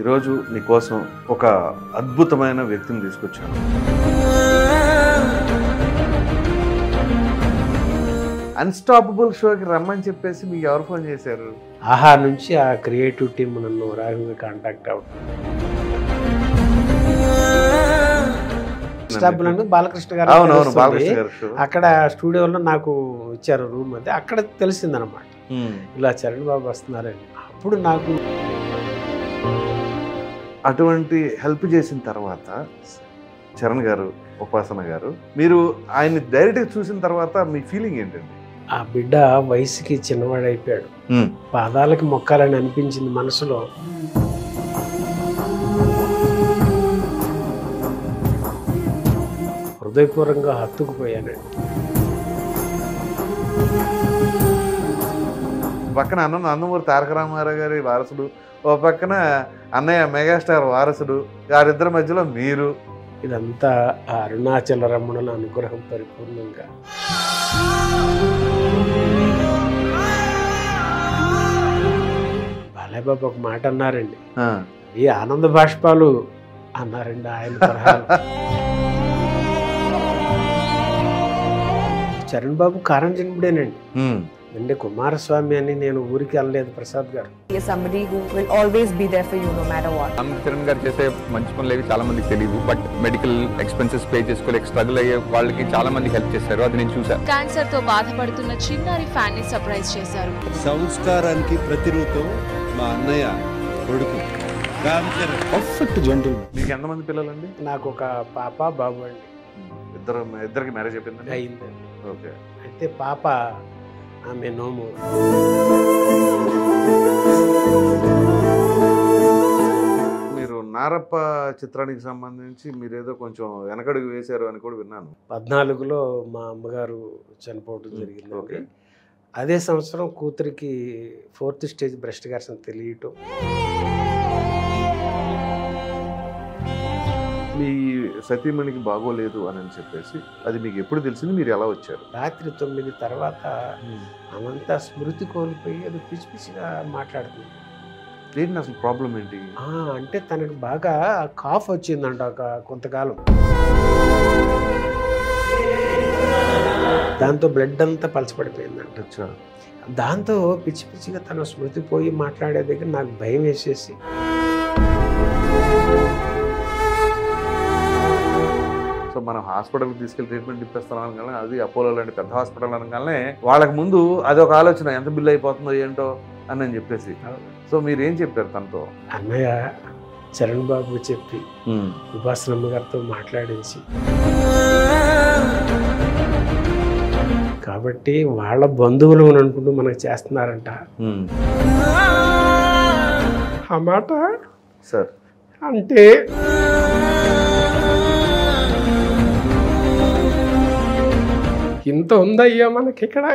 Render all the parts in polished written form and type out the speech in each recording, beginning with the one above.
ఈరోజు నీకోసం ఒక అద్భుతమైన వ్యక్తిని తీసుకొచ్చాను. అన్స్టాపబుల్ షోకి రమ్మని చెప్పేసి మీకు ఎవరు ఫోన్ చేశారు? ఆహా నుంచి ఆ క్రియేటివ్ టీమ్ నన్ను రాఘవి కాంటాక్ట్ అవుతుంది. బాలకృష్ణ గారు అక్కడ స్టూడియోలో నాకు ఇచ్చారు రూమ్. అది అక్కడ తెలిసిందనమాట, ఇలా చరణ్ బాబు వస్తున్నారని. అప్పుడు నాకు అటువంటి హెల్ప్ చేసిన తర్వాత చరణ్ గారు, ఉపాసన గారు, మీరు ఆయన్ని డైరెక్ట్గా చూసిన తర్వాత మీ ఫీలింగ్ ఏంటండి? ఆ బిడ్డ వయసుకి చిన్నవాడైపోయాడు, పాదాలకి మొక్కాలని అనిపించింది మనసులో. హృదయపూర్వకంగా హత్తుకుపోయానండి. పక్కన నందమూరి తారక రామారావు గారి వారసుడు, ఓ పక్కన అన్నయ్య మెగాస్టార్ వారసుడు, వారిద్దరి మధ్యలో మీరు. ఇదంతా ఆ అరుణాచల రమణుల అనుగ్రహం పరిపూర్ణంగా. బాలయ్య బాబు ఒక మాట అన్నారండి, ఈ ఆనంద బాష్పాలు అన్నారండి ఆయన తరహాలో. చరణ్ బాబు కారంజన్ముడేనండి. అంటే కుమారస్వామి అని నేను ఊరికి వెళ్ళలేదు ప్రసాద్ గారు. చరణ్ గారు చేసే మంచి పనులు ఏవి చాలా మందికి తెలియదు, బట్ మెడికల్ ఎక్స్పెన్సెస్ పే చేసుకోలేక స్ట్రగుల్ అయ్యే వాళ్ళకి చాలా మంది హెల్ప్ చేశారు. అది నేను చూసాను. క్యాన్సర్ తో బాధపడుతున్న చిన్నారి ఫ్యాన్ ని సర్ప్రైజ్ చేశారు. సంస్కారానికి ప్రతిరూపం మా అన్నయ్య కొడుకు పర్ఫెక్ట్ జెంటిల్. మీకు ఎంతమంది పిల్లలండి? నాకు ఒక పాప బాబు అండి. ఇద్దరికి మ్యారేజ్ అయిపోయిందండి? అయిందండి. ఓకే. అయితే పాప ఆమె నోము. మీరు నారప్ప చిత్రానికి సంబంధించి మీరేదో కొంచెం వెనకడుగు వేశారు అని కూడా విన్నాను. 14లో మా అమ్మగారు చనిపోవడం జరిగింది. అదే సంవత్సరం కూతురికి 4th స్టేజ్ బ్రెస్ట్ క్యాన్సర్ తెలియటం. మీ సతీమణికి బాగోలేదు అని చెప్పేసి అది మీకు ఎప్పుడు తెలిసింది? మీరు ఎలా వచ్చారు? రాత్రి 9 తర్వాత అవంతా స్మృతి కోల్పోయి అది పిచ్చి పిచ్చిగా మాట్లాడుతుంది. ఏంటి అసలు ప్రాబ్లం ఏంటి? అంటే తనకు బాగా కాఫ్ వచ్చిందంట ఒక కొంతకాలం. దాంతో బ్లడ్ అంతా పలచబడిపోయిందంట. దాంతో పిచ్చి పిచ్చిగా తన స్మృతి పోయి మాట్లాడే దగ్గర నాకు భయం వేసేసి సో మనం హాస్పిటల్కి తీసుకెళ్ళి ట్రీట్మెంట్ ఇప్పిస్తాం అనగానే, అది అపోలో లాంటి పెద్ద హాస్పిటల్ అనగానే వాళ్ళకి ముందు అదొక ఆలోచన, ఎంత బిల్లు అయిపోతుందో ఏంటో అని చెప్పేసి. సో మీరు ఏం చెప్పారు తనతో? అన్నయ్య చరణ్ బాబు చెప్పి ఉపాసనమ్మ గారితో మాట్లాడించి, కాబట్టి వాళ్ళ బంధువులు అని అనుకుంటూ మనకు చేస్తున్నారంట. ఆ మాట సార్ అంటే ఇంత ఉందయ్యా మనకి ఇక్కడ.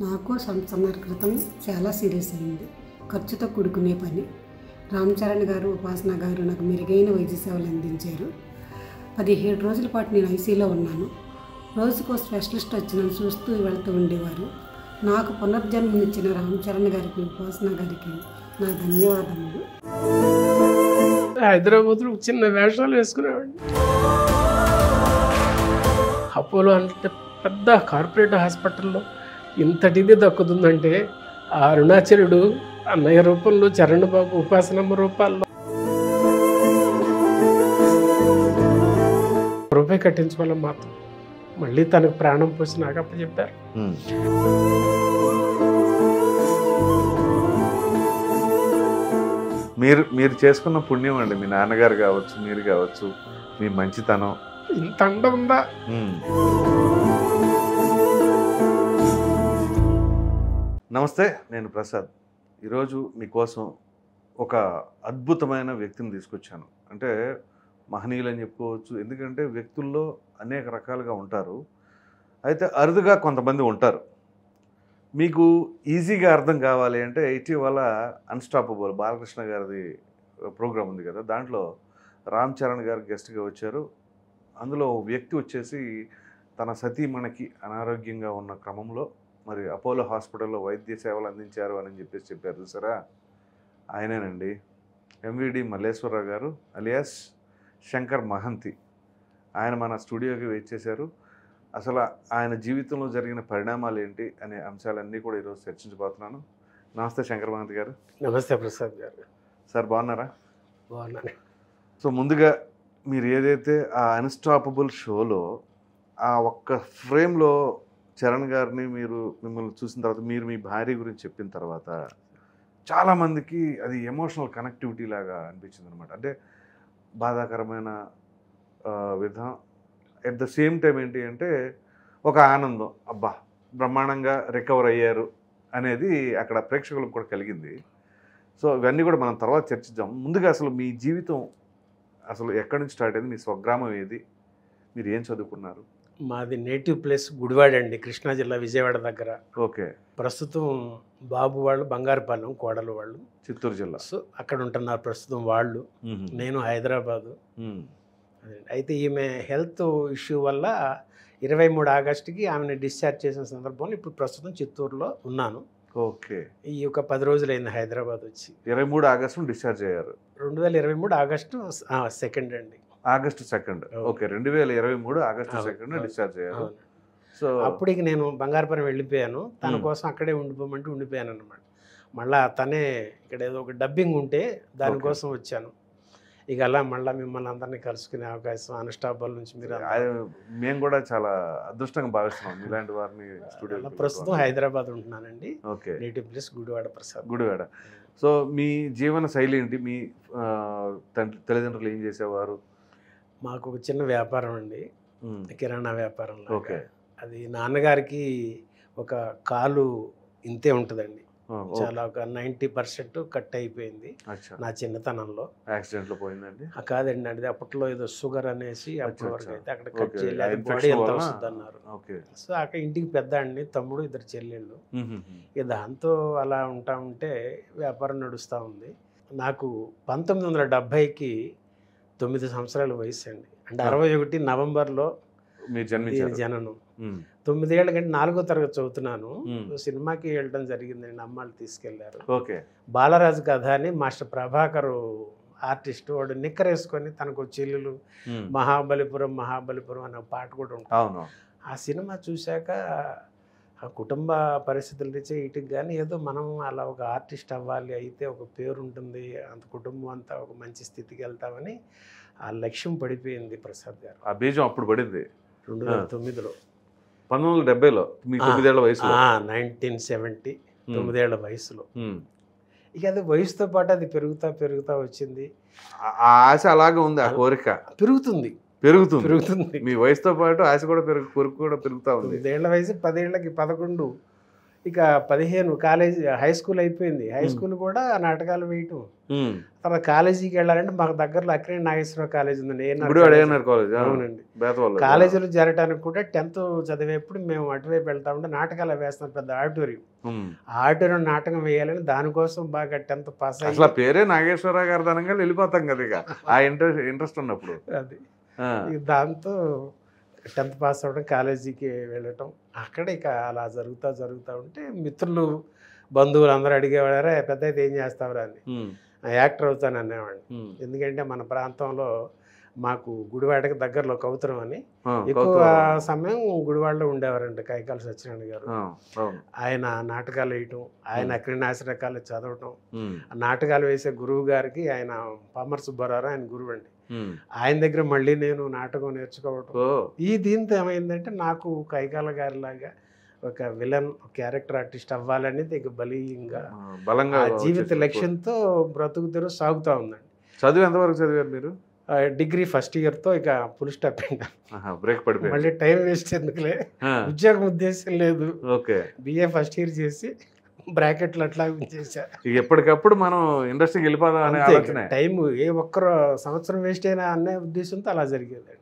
నాకు సంవత్సరాల క్రితం చాలా సీరియస్ అయింది. ఖర్చుతో కూడుకునే పని. రామ్ చరణ్ గారు, ఉపాసన గారు నాకు మెరుగైన వైద్య సేవలు అందించారు. 17 రోజుల పాటు నేను ఐసీలో ఉన్నాను. రోజుకో స్పెషలిస్ట్ వచ్చి నన్ను చూస్తూ వెళ్తూ ఉండేవారు. నాకు పునర్జన్మనిచ్చిన రామ్ చరణ్ గారికి, ఉపాసన గారికి నా ధన్యవాదములు. హైదరాబాద్లో చిన్న వేషాలు వేసుకునేవాడిని. అపోలో అంటే పెద్ద కార్పొరేట్ హాస్పిటల్లో ఇంతటిది దక్కుతుందంటే ఆ అరుణాచలుడు అన్నయ్య రూపంలో, చరణ్ బాబు ఉపాసనమ్మ రూపాల్లో రూపాయి కట్టించుకోవాలి మాత్రం. మళ్ళీ తనకు ప్రాణం పోసి నాకు అప్పచెప్పారు. మీరు చేసుకున్న పుణ్యం అండి. మీ నాన్నగారు కావచ్చు, మీరు కావచ్చు, మీ మంచితనం. ఇంత అండ ఉందా? నమస్తే, నేను ప్రసాద్. ఈరోజు మీకోసం ఒక అద్భుతమైన వ్యక్తిని తీసుకొచ్చాను. అంటే మహనీయులు అని చెప్పుకోవచ్చు, ఎందుకంటే వ్యక్తుల్లో అనేక రకాలుగా ఉంటారు. అయితే అరుదుగా కొంతమంది ఉంటారు. మీకు ఈజీగా అర్థం కావాలి అంటే ఇటీవల అన్స్టాపబుల్ బాలకృష్ణ గారిది ప్రోగ్రాం ఉంది కదా, దాంట్లో రామ్ చరణ్ గారు గెస్ట్గా వచ్చారు. అందులో వ్యక్తి వచ్చేసి తన సతీమణికి అనారోగ్యంగా ఉన్న క్రమంలో మరి అపోలో హాస్పిటల్లో వైద్య సేవలు అందించారు అని చెప్పారు చూసారా, ఆయనేనండి ఎంవిడి మల్లేశ్వరరావు గారు అలియాస్ శంకర్ మహంతి. ఆయన మన స్టూడియోకి వచ్చేసారు. అసలు ఆయన జీవితంలో జరిగిన పరిణామాలు ఏంటి అనే అంశాలన్నీ కూడా ఈరోజు చర్చించబోతున్నాను. నమస్తే శంకర్ మహంతి గారు. నమస్తే ప్రసాద్ గారు. సార్ బాగున్నారా? బాగున్నాను. సో ముందుగా మీరు ఏదైతే ఆ అన్స్టాపబుల్ షోలో ఆ ఒక్క ఫ్రేమ్లో చరణ్ గారిని మిమ్మల్ని చూసిన తర్వాత మీరు మీ భార్య గురించి చెప్పిన తర్వాత చాలామందికి అది ఎమోషనల్ కనెక్టివిటీ లాగా అనిపించింది అనమాట. అంటే బాధాకరమైన విధం, ఎట్ ద సేమ్ టైం ఏంటి అంటే ఒక ఆనందం, అబ్బా బ్రహ్మాండంగా రికవర్ అయ్యారు అనేది అక్కడ ప్రేక్షకులకు కూడా కలిగింది. సో ఇవన్నీ కూడా మనం తర్వాత చర్చిద్దాం. ముందుగా అసలు మీ జీవితం అసలు ఎక్కడి నుంచి స్టార్ట్ అయింది? మీ స్వగ్రామం ఏది? మీరు ఏం చదువుకున్నారు? మాది నేటివ్ ప్లేస్ గుడివాడ అండి, కృష్ణా జిల్లా విజయవాడ దగ్గర. ఓకే. ప్రస్తుతం బాబు వాళ్ళు బంగారుపాలెం, కోడలు వాళ్ళు చిత్తూరు జిల్లా. సో అక్కడ ఉంటున్నారు ప్రస్తుతం వాళ్ళు. నేను హైదరాబాదు. అయితే ఈమె హెల్త్ ఇష్యూ వల్ల 23 ఆగస్టుకి ఆమెను డిశ్చార్జ్ చేసిన సందర్భంలో ఇప్పుడు ప్రస్తుతం చిత్తూరులో ఉన్నాను. ఓకే. ఈ ఒక 10 రోజులైంది హైదరాబాద్ వచ్చి. 23 ఆగస్టు డిశ్చార్జ్ అయ్యారు. 2023 ఆగస్టు 2 అండి. ఆగస్టు 2. ఓకే. 2023 ఆగస్టు 2 డిశ్చార్జ్ అయ్యారు. సో అప్పటికి నేను బంగారుపురం వెళ్ళిపోయాను. తన కోసం అక్కడే ఉండిపోమంటే ఉండిపోయాను అనమాట. మళ్ళీ తనే ఇక్కడ ఏదో ఒక డబ్బింగ్ ఉంటే దానికోసం వచ్చాను. ఇక అలా మళ్ళీ మిమ్మల్ని అందరినీ కలుసుకునే అవకాశం అన్స్టాపబుల్ నుంచి మీరు మేము కూడా చాలా అదృష్టంగా భావిస్తున్నాం ఇలాంటి వారిని స్టూడియో. ప్రస్తుతం హైదరాబాద్ ఉంటున్నానండి. Okay. Native place Gudivada Prasad. Gudivada. So మీ జీవన శైలి ఏంటి? మీ తల్లిదండ్రులు ఏం చేసేవారు? మాకు ఒక చిన్న వ్యాపారం అండి, కిరాణా వ్యాపారం. ఓకే. అది నాన్నగారికి ఒక కాలు ఇంతే ఉంటుందండి, చాలా ఒక 90% కట్ అయిపోయింది నా చిన్నతనంలో. యాక్సిడెంట్లో పోయిందండి? కాదండి, అది అప్పట్లో ఏదో షుగర్ అనేసి అప్పటి వరకు అయితే అక్కడ కట్ చేయలేదు, బాడీ ఎంత వస్తుంది అన్నారు. సో అక్కడ ఇంటికి పెద్ద అండి, తమ్ముడు, 2 చెల్లెళ్ళు. ఇక దాంతో అలా ఉంటా ఉంటే వ్యాపారం నడుస్తూ ఉంది. నాకు 1970కి 9 సంవత్సరాల వయసు అండి. అంటే 61 నవంబర్లో జననం. 9 ఏళ్ళ కంటే 4వ తరగతి చదువుతున్నాను. సినిమాకి వెళ్ళడం జరిగిందండి, అమ్మాళ్ళు తీసుకెళ్లారు. ఓకే. బాలరాజు కథ అని మాస్టర్ ప్రభాకర్ ఆర్టిస్ట్, వాడు నిక్కరేసుకొని తనకు చెల్లెలు మహాబలిపురం మహాబలిపురం అనే పాట కూడా ఉంటుంది. ఆ సినిమా చూశాక ఆ కుటుంబ పరిస్థితులు రీత్యా ఇటుకు కానీ ఏదో మనం అలా ఒక ఆర్టిస్ట్ అవ్వాలి, అయితే ఒక పేరు ఉంటుంది, అంత కుటుంబం అంతా ఒక మంచి స్థితికి వెళ్తామని ఆ లక్ష్యం పడిపోయింది ప్రసాద్ గారు. ఆ బీజం అప్పుడు పడింది 2009లో. 1970లో మీ 9 ఏళ్ల వయసులో? 1970, 9 ఏళ్ల వయసులో. ఇక అది వయసుతో పాటు అది పెరుగుతా వచ్చింది. ఆ ఆశ అలాగే ఉంది, ఆ కోరిక పెరుగుతుంది. మీ వయసుతో పాటు ఆశ కూడా కోరిక కూడా పెరుగుతూ ఉంది. 9 ఏళ్ల వయసు, 10 ఏళ్ళకి 11, ఇక 15 కాలేజీ, హై స్కూల్ అయిపోయింది. హై స్కూల్ కూడా నాటకాలు వేయటం. తర్వాత కాలేజీకి వెళ్ళాలంటే మాకు దగ్గరలో అక్కినేని నాగేశ్వరరావు కాలేజ్ ఉందండి. అవునండి. కాలేజీలో జరగడానికి కూడా 10th చదివేప్పుడు మేము అటువైపు వెళ్తా ఉంటే నాటకాలు వేస్తాం, పెద్ద ఆడిటోరియం. ఆ ఆడిటోరియం నాటకం వేయాలని దానికోసం బాగా 10th పాస్ అయ్యి. అసలు పేరే నాగేశ్వరరావు గారు దానంగా వెళ్ళిపోతాం కదా ఇక ఆ ఇంట్రెస్ట్ ఉన్నప్పుడు. అది దాంతో 10th పాస్ అవ్వడం, కాలేజీకి వెళ్ళటం, అక్కడ ఇక అలా జరుగుతూ ఉంటే మిత్రులు, బంధువులు అందరూ అడిగేవాడారా పెద్ద అయితే ఏం చేస్తావురా అని. యాక్టర్ అవుతాను అనేవాడిని. ఎందుకంటే మన ప్రాంతంలో మాకు గుడివాడకి దగ్గరలో కౌతరం అని ఎక్కువ సమయం గుడివాడలో ఉండేవారండి కైకాల సత్యనారాయణ గారు. ఆయన నాటకాలు వేయటం, ఆయన అక్కినేని నాగేశ్వరరావు కాలేజ్ చదవటం, నాటకాలు వేసే గురువు గారికి ఆయన పామర్ సుబ్బారావు ఆయన గురువు అండి. ఆయన దగ్గర మళ్ళీ నేను నాటకం నేర్చుకోవటం. ఈ దీంతో ఏమైందంటే నాకు కైకాల గారి లాగా ఒక విలన్ క్యారెక్టర్ ఆర్టిస్ట్ అవ్వాలనేది ఇక బలంగా జీవిత లక్ష్యంతో బ్రతుకు తెరు సాగుతూ ఉందండి. చదువు ఎంతవరకు చదివారు మీరు? డిగ్రీ ఫస్ట్ ఇయర్తో ఇక ఫుల్ స్టాప్ అయిందా, బ్రేక్ పడిపోయింది. మళ్ళీ టైం వేస్ట్ ఎందుకులే, ఉద్యోగం ఉద్దేశం లేదు. ఓకే. బిఏ ఫస్ట్ ఇయర్ చేసి బ్రాకెట్లు అట్లా చేశా. ఎప్పటికప్పుడు మనం ఇండస్ట్రీకి వెళ్ళిపోదాం అనే ఆలోచన. టైం ఏ ఒక్క సంవత్సరం వేస్ట్ అయినా అనే ఉద్దేశంతో అలా జరిగేది.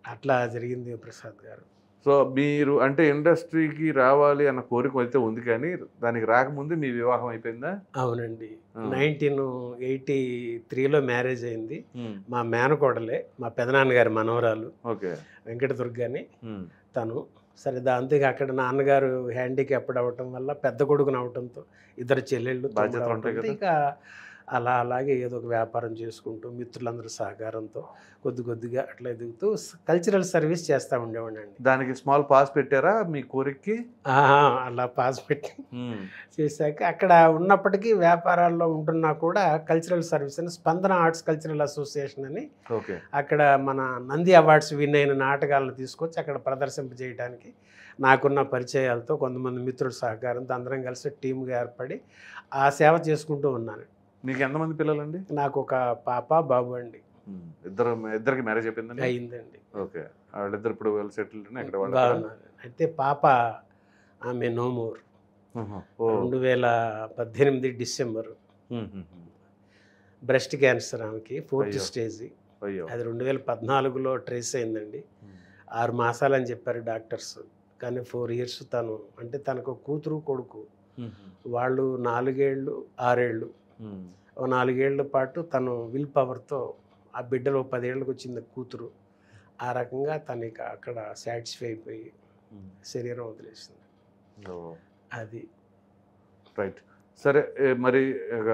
అట్లా జరిగింది ప్రసాద్ గారు. సో మీరు అంటే ఇండస్ట్రీకి రావాలి అన్న కోరిక అయితే ఉంది, కానీ దానికి రాకముందు మీ వివాహం అయిపోయిందా? అవునండి. 1983లో మ్యారేజ్ అయింది. మా మేనకోడలే, మా పెదనాన్నగారి మనవరాలు వెంకట దుర్గాని. తను సరే దాంతో ఇక అక్కడ నాన్నగారు హ్యాండిక్యాప్డ్ అవ్వటం వల్ల పెద్ద కొడుకుని అవటంతో ఇద్దరు చెల్లెళ్ళు బాధ్యతలు తమ్ముడు ఉంటాయి అవటంతో కదా. ఇక అలాగే ఏదో ఒక వ్యాపారం చేసుకుంటూ మిత్రులందరూ సహకారంతో కొద్దిగా అట్లా ఎదుగుతూ కల్చరల్ సర్వీస్ చేస్తూ ఉండేవాడిని. దానికి స్మాల్ పాస్ పెట్టారా మీ కోరికకి? అలా పాస్ పెట్టి చేశాక అక్కడ ఉన్నప్పటికీ వ్యాపారాల్లో ఉంటున్నా కూడా కల్చరల్ సర్వీస్ అని స్పందన ఆర్ట్స్ కల్చరల్ అసోసియేషన్ అని ఓకే. అక్కడ మన నంది అవార్డ్స్ విన్ అయిన నాటకాలను తీసుకొచ్చి అక్కడ ప్రదర్శింపజేయడానికి నాకున్న పరిచయాలతో కొంతమంది మిత్రుల సహకారంతో అందరం కలిసి టీమ్గా ఏర్పడి ఆ సేవ చేసుకుంటూ ఉన్నాను. మీకు ఎంతమంది పిల్లలండి? నాకు ఒక పాప బాబు అండి. ఇద్దరికి మ్యారేజ్ అయిపోయిందండి? అయిందండి. ఓకే. వాళ్ళిద్దరు ఇప్పుడు వెల్ సెటిల్డ్ ఎక్కడ వాళ్ళు? బాగున్నారు. అయితే పాప ఆమె నోమూర్ 2018 డిసెంబర్ బ్రెస్ట్ క్యాన్సర్ ఆమెకి 4th స్టేజ్. అది 2014లో ట్రేస్ అయిందండి. 6 మాసాలని చెప్పారు డాక్టర్స్, కానీ 4 years తను అంటే తనకు కూతురు కొడుకు వాళ్ళు 4 ఏళ్ళు 6 ఏళ్ళు 4 ఏళ్ల పాటు తను విల్ పవర్తో ఆ బిడ్డలో 10 ఏళ్ళకి వచ్చింది కూతురు. ఆ రకంగా తను ఇక అక్కడ సాటిస్ఫై అయిపోయి శరీరం వదిలేసింది. అది రైట్. సరే, మరి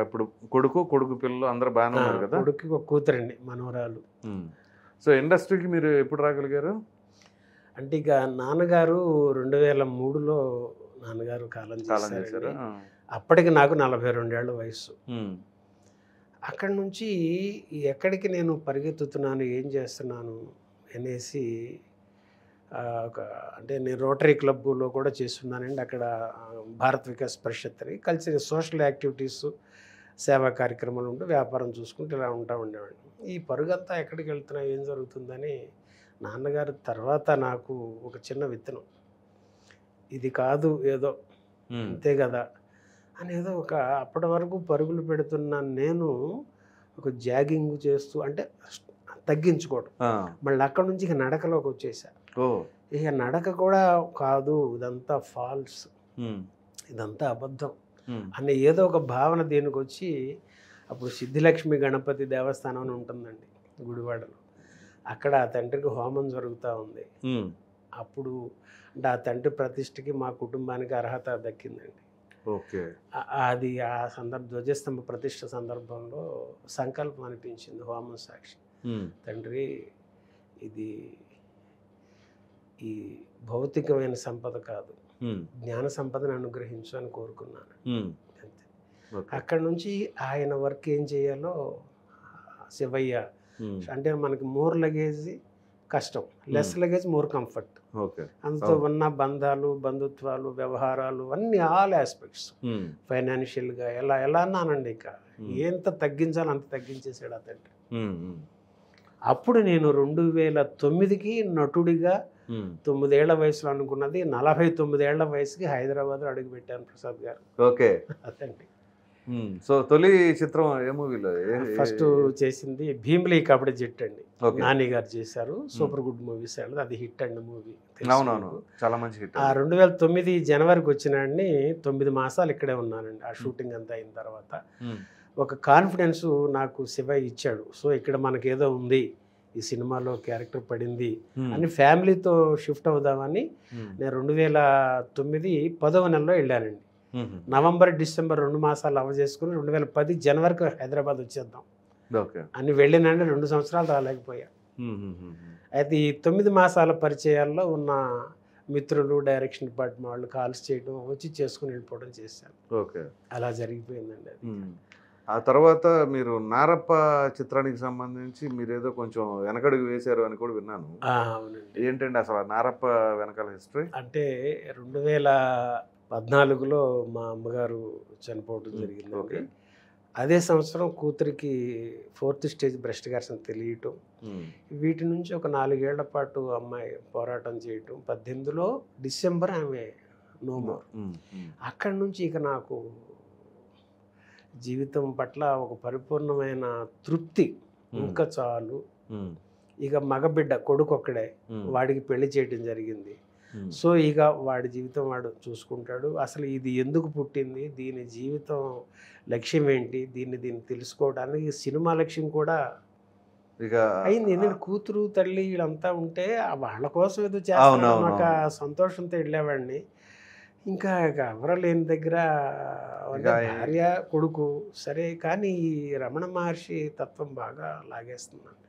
ఇప్పుడు కొడుకు పిల్లలు అందరూ బాగానే ఉన్నారు కదా? కొడుకు ఒక కూతురండి, మనవరాలు. సో ఇండస్ట్రీకి మీరు ఎప్పుడు రాగలిగారు? అంటే ఇక నాన్నగారు 2003లో నాన్నగారు కాలం చేశారు. అప్పటికి నాకు 42 ఏళ్ళ వయసు. అక్కడి నుంచి ఎక్కడికి నేను పరిగెత్తుతున్నాను, ఏం చేస్తున్నాను అనేసి అంటే నేను రోటరీ క్లబ్లో కూడా చేస్తున్నానండి. అక్కడ భారత్ వికాస్ పరిషత్ అని కల్చరల్ సోషల్ యాక్టివిటీస్ సేవా కార్యక్రమాలు ఉంటూ వ్యాపారం చూసుకుంటూ ఇలా ఉండేవాడిని. ఈ పరుగంతా ఎక్కడికి వెళ్తున్నా, ఏం జరుగుతుందని నాన్నగారు తర్వాత నాకు ఒక చిన్న విత్తనం, ఇది కాదు ఏదో అంతే కదా అనేదో ఒక అప్పటి వరకు పరుగులు పెడుతున్న నేను ఒక జాగింగ్ చేస్తూ అంటే తగ్గించుకోవడం, మళ్ళీ అక్కడ నుంచి ఇక నడకలోకి వచ్చేసా. ఇక నడక కూడా కాదు, ఇదంతా ఫాల్స్, ఇదంతా అబద్ధం అనే ఏదో ఒక భావన దీనికి వచ్చి అప్పుడు సిద్ధిలక్ష్మి గణపతి దేవస్థానం అని ఉంటుందండి గుడివాడలో. అక్కడ ఆ తండ్రికి హోమం జరుగుతూ ఉంది. అప్పుడు అంటే ఆ తండ్రి ప్రతిష్టకి మా కుటుంబానికి అర్హత దక్కిందండి. ఓకే. అది ఆ ధ్వజస్తంభ ప్రతిష్ట సందర్భంలో సంకల్పం అనిపించింది హోమం సాక్షి, తండ్రి ఇది ఈ భౌతికమైన సంపద కాదు, జ్ఞాన సంపదను అనుగ్రహించు అని కోరుకున్నాను. అంతే. అక్కడ నుంచి ఆయన వర్క్ ఏం చేయాలో శివయ్య అంటే మనకి మోర్ లగేజ్ కష్టం, లెస్ లగేజ్ మోర్ కంఫర్ట్. అందుతో ఉన్న బంధాలు, బంధుత్వాలు, వ్యవహారాలు అన్ని ఆల్ ఆస్పెక్ట్స్ ఫైనాన్షియల్గా ఎలా అన్నానండి. ఇక ఎంత తగ్గించాలో అంత తగ్గించేసాడు ఆ తండ్రి. అప్పుడు నేను 2009కి నటుడిగా 9 ఏళ్ల వయసులో అనుకున్నది 49 ఏళ్ల వయసుకి హైదరాబాద్లో అడుగుపెట్టాను ప్రసాద్ గారు. ఓకే. అదండి. సో తొలి చిత్రం ఏ మూవీలో? ఫస్ట్ చేసింది భీమిలి కబడ్డీ జట్టు అండి, నాని గారు చేశారు. సూపర్ గుడ్ మూవీస్, అది హిట్ అండి మూవీ. అవునవును, చాలా మంచి హిట్. 2009 జనవరికి వచ్చినాడిని 9 మాసాలు ఇక్కడే ఉన్నానండి. ఆ షూటింగ్ అంతా అయిన తర్వాత ఒక కాన్ఫిడెన్స్ నాకు శివ ఇచ్చాడు. సో ఇక్కడ మనకేదో ఉంది, ఈ సినిమాలో క్యారెక్టర్ పడింది అని ఫ్యామిలీతో షిఫ్ట్ అవుదామని నేను 2009 10వ నెలలో వెళ్ళానండి. నవంబర్ డిసెంబర్ 2 మాసాలు అవ చేసుకుని 2010 జనవరికి హైదరాబాద్ వచ్చేద్దాం అని వెళ్ళినండి. 2 సంవత్సరాలు రాలేకపోయా. అయితే ఈ 9 మాసాల పరిచయాల్లో ఉన్న మిత్రులు, డైరెక్షన్ డిపార్ట్మెంట్ వాళ్ళు కాల్స్ చేయడం, వచ్చి చేసుకుని వెళ్ళిపోవడం చేశాను. ఓకే. అలా జరిగిపోయిందండి అది. ఆ తర్వాత మీరు నారప్ప చిత్రానికి సంబంధించి మీరేదో కొంచెం వెనకడుగు వేశారు అని కూడా విన్నాను. అవునండి. ఏంటండి అసలు నారప్ప వెనకాల హిస్టరీ? అంటే 2014లో మా అమ్మగారు చనిపోవడం జరిగింది. అదే సంవత్సరం కూతురికి 4th స్టేజ్ బ్రెస్ట్ క్యాన్సర్ తెలియటం, వీటి నుంచి ఒక 4 ఏళ్ల పాటు అమ్మాయి పోరాటం చేయటం, 18లో డిసెంబర్ ఆమె నో మోర్. అక్కడి నుంచి ఇక నాకు జీవితం పట్ల ఒక పరిపూర్ణమైన తృప్తి, ఇంకా చాలు. ఇక మగబిడ్డ కొడుకు ఒక్కడే, వాడికి పెళ్లి చేయడం జరిగింది. సో ఇక వాడి జీవితం వాడు చూసుకుంటాడు. అసలు ఇది ఎందుకు పుట్టింది, దీని జీవితం లక్ష్యం ఏంటి, దీన్ని తెలుసుకోవడానికి సినిమా లక్ష్యం కూడా ఇక అయింది. ఎందుకంటే కూతురు తల్లి వీళ్ళంతా ఉంటే వాళ్ళ కోసం ఏదో చేస్తాను నాకు ఆ సంతోషంతో వెళ్ళేవాడిని. ఇంకా ఎవరు లేని దగ్గర భార్య కొడుకు సరే, కానీ ఈ రమణ మహర్షి తత్వం బాగా లాగేస్తుందండి.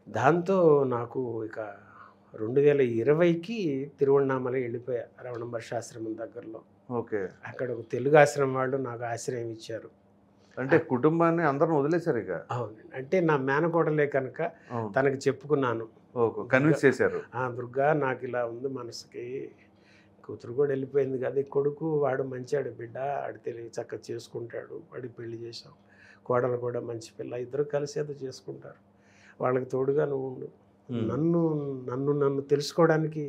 దాంతో నాకు ఇక 2020కి తిరువణామలై వెళ్ళిపోయా, రమణ మహర్షి ఆశ్రమం దగ్గరలో. ఓకే. అక్కడ ఒక తెలుగు ఆశ్రమం వాళ్ళు నాకు ఆశ్రయం ఇచ్చారు. అంటే కుటుంబాన్ని అందరిని వదిలేశారు ఇక? అవునండి. అంటే నా మేనకోడలే కనుక తనకి చెప్పుకున్నాను. కన్విన్స్ చేశారు. దుర్గా నాకు ఇలా ఉంది మనసుకి, కూతురు కూడా వెళ్ళిపోయింది కదా, కొడుకు వాడు మంచాడు బిడ్డ, ఆడు తెలివి చక్కగా చేసుకుంటాడు, వాడికి పెళ్లి చేసాం, కోడలు కూడా మంచి పిల్ల, ఇద్దరు కలిసి ఏదో చేసుకుంటారు, వాళ్ళకి తోడుగా నువ్వు ఉండు, నన్ను తెలుసుకోవడానికి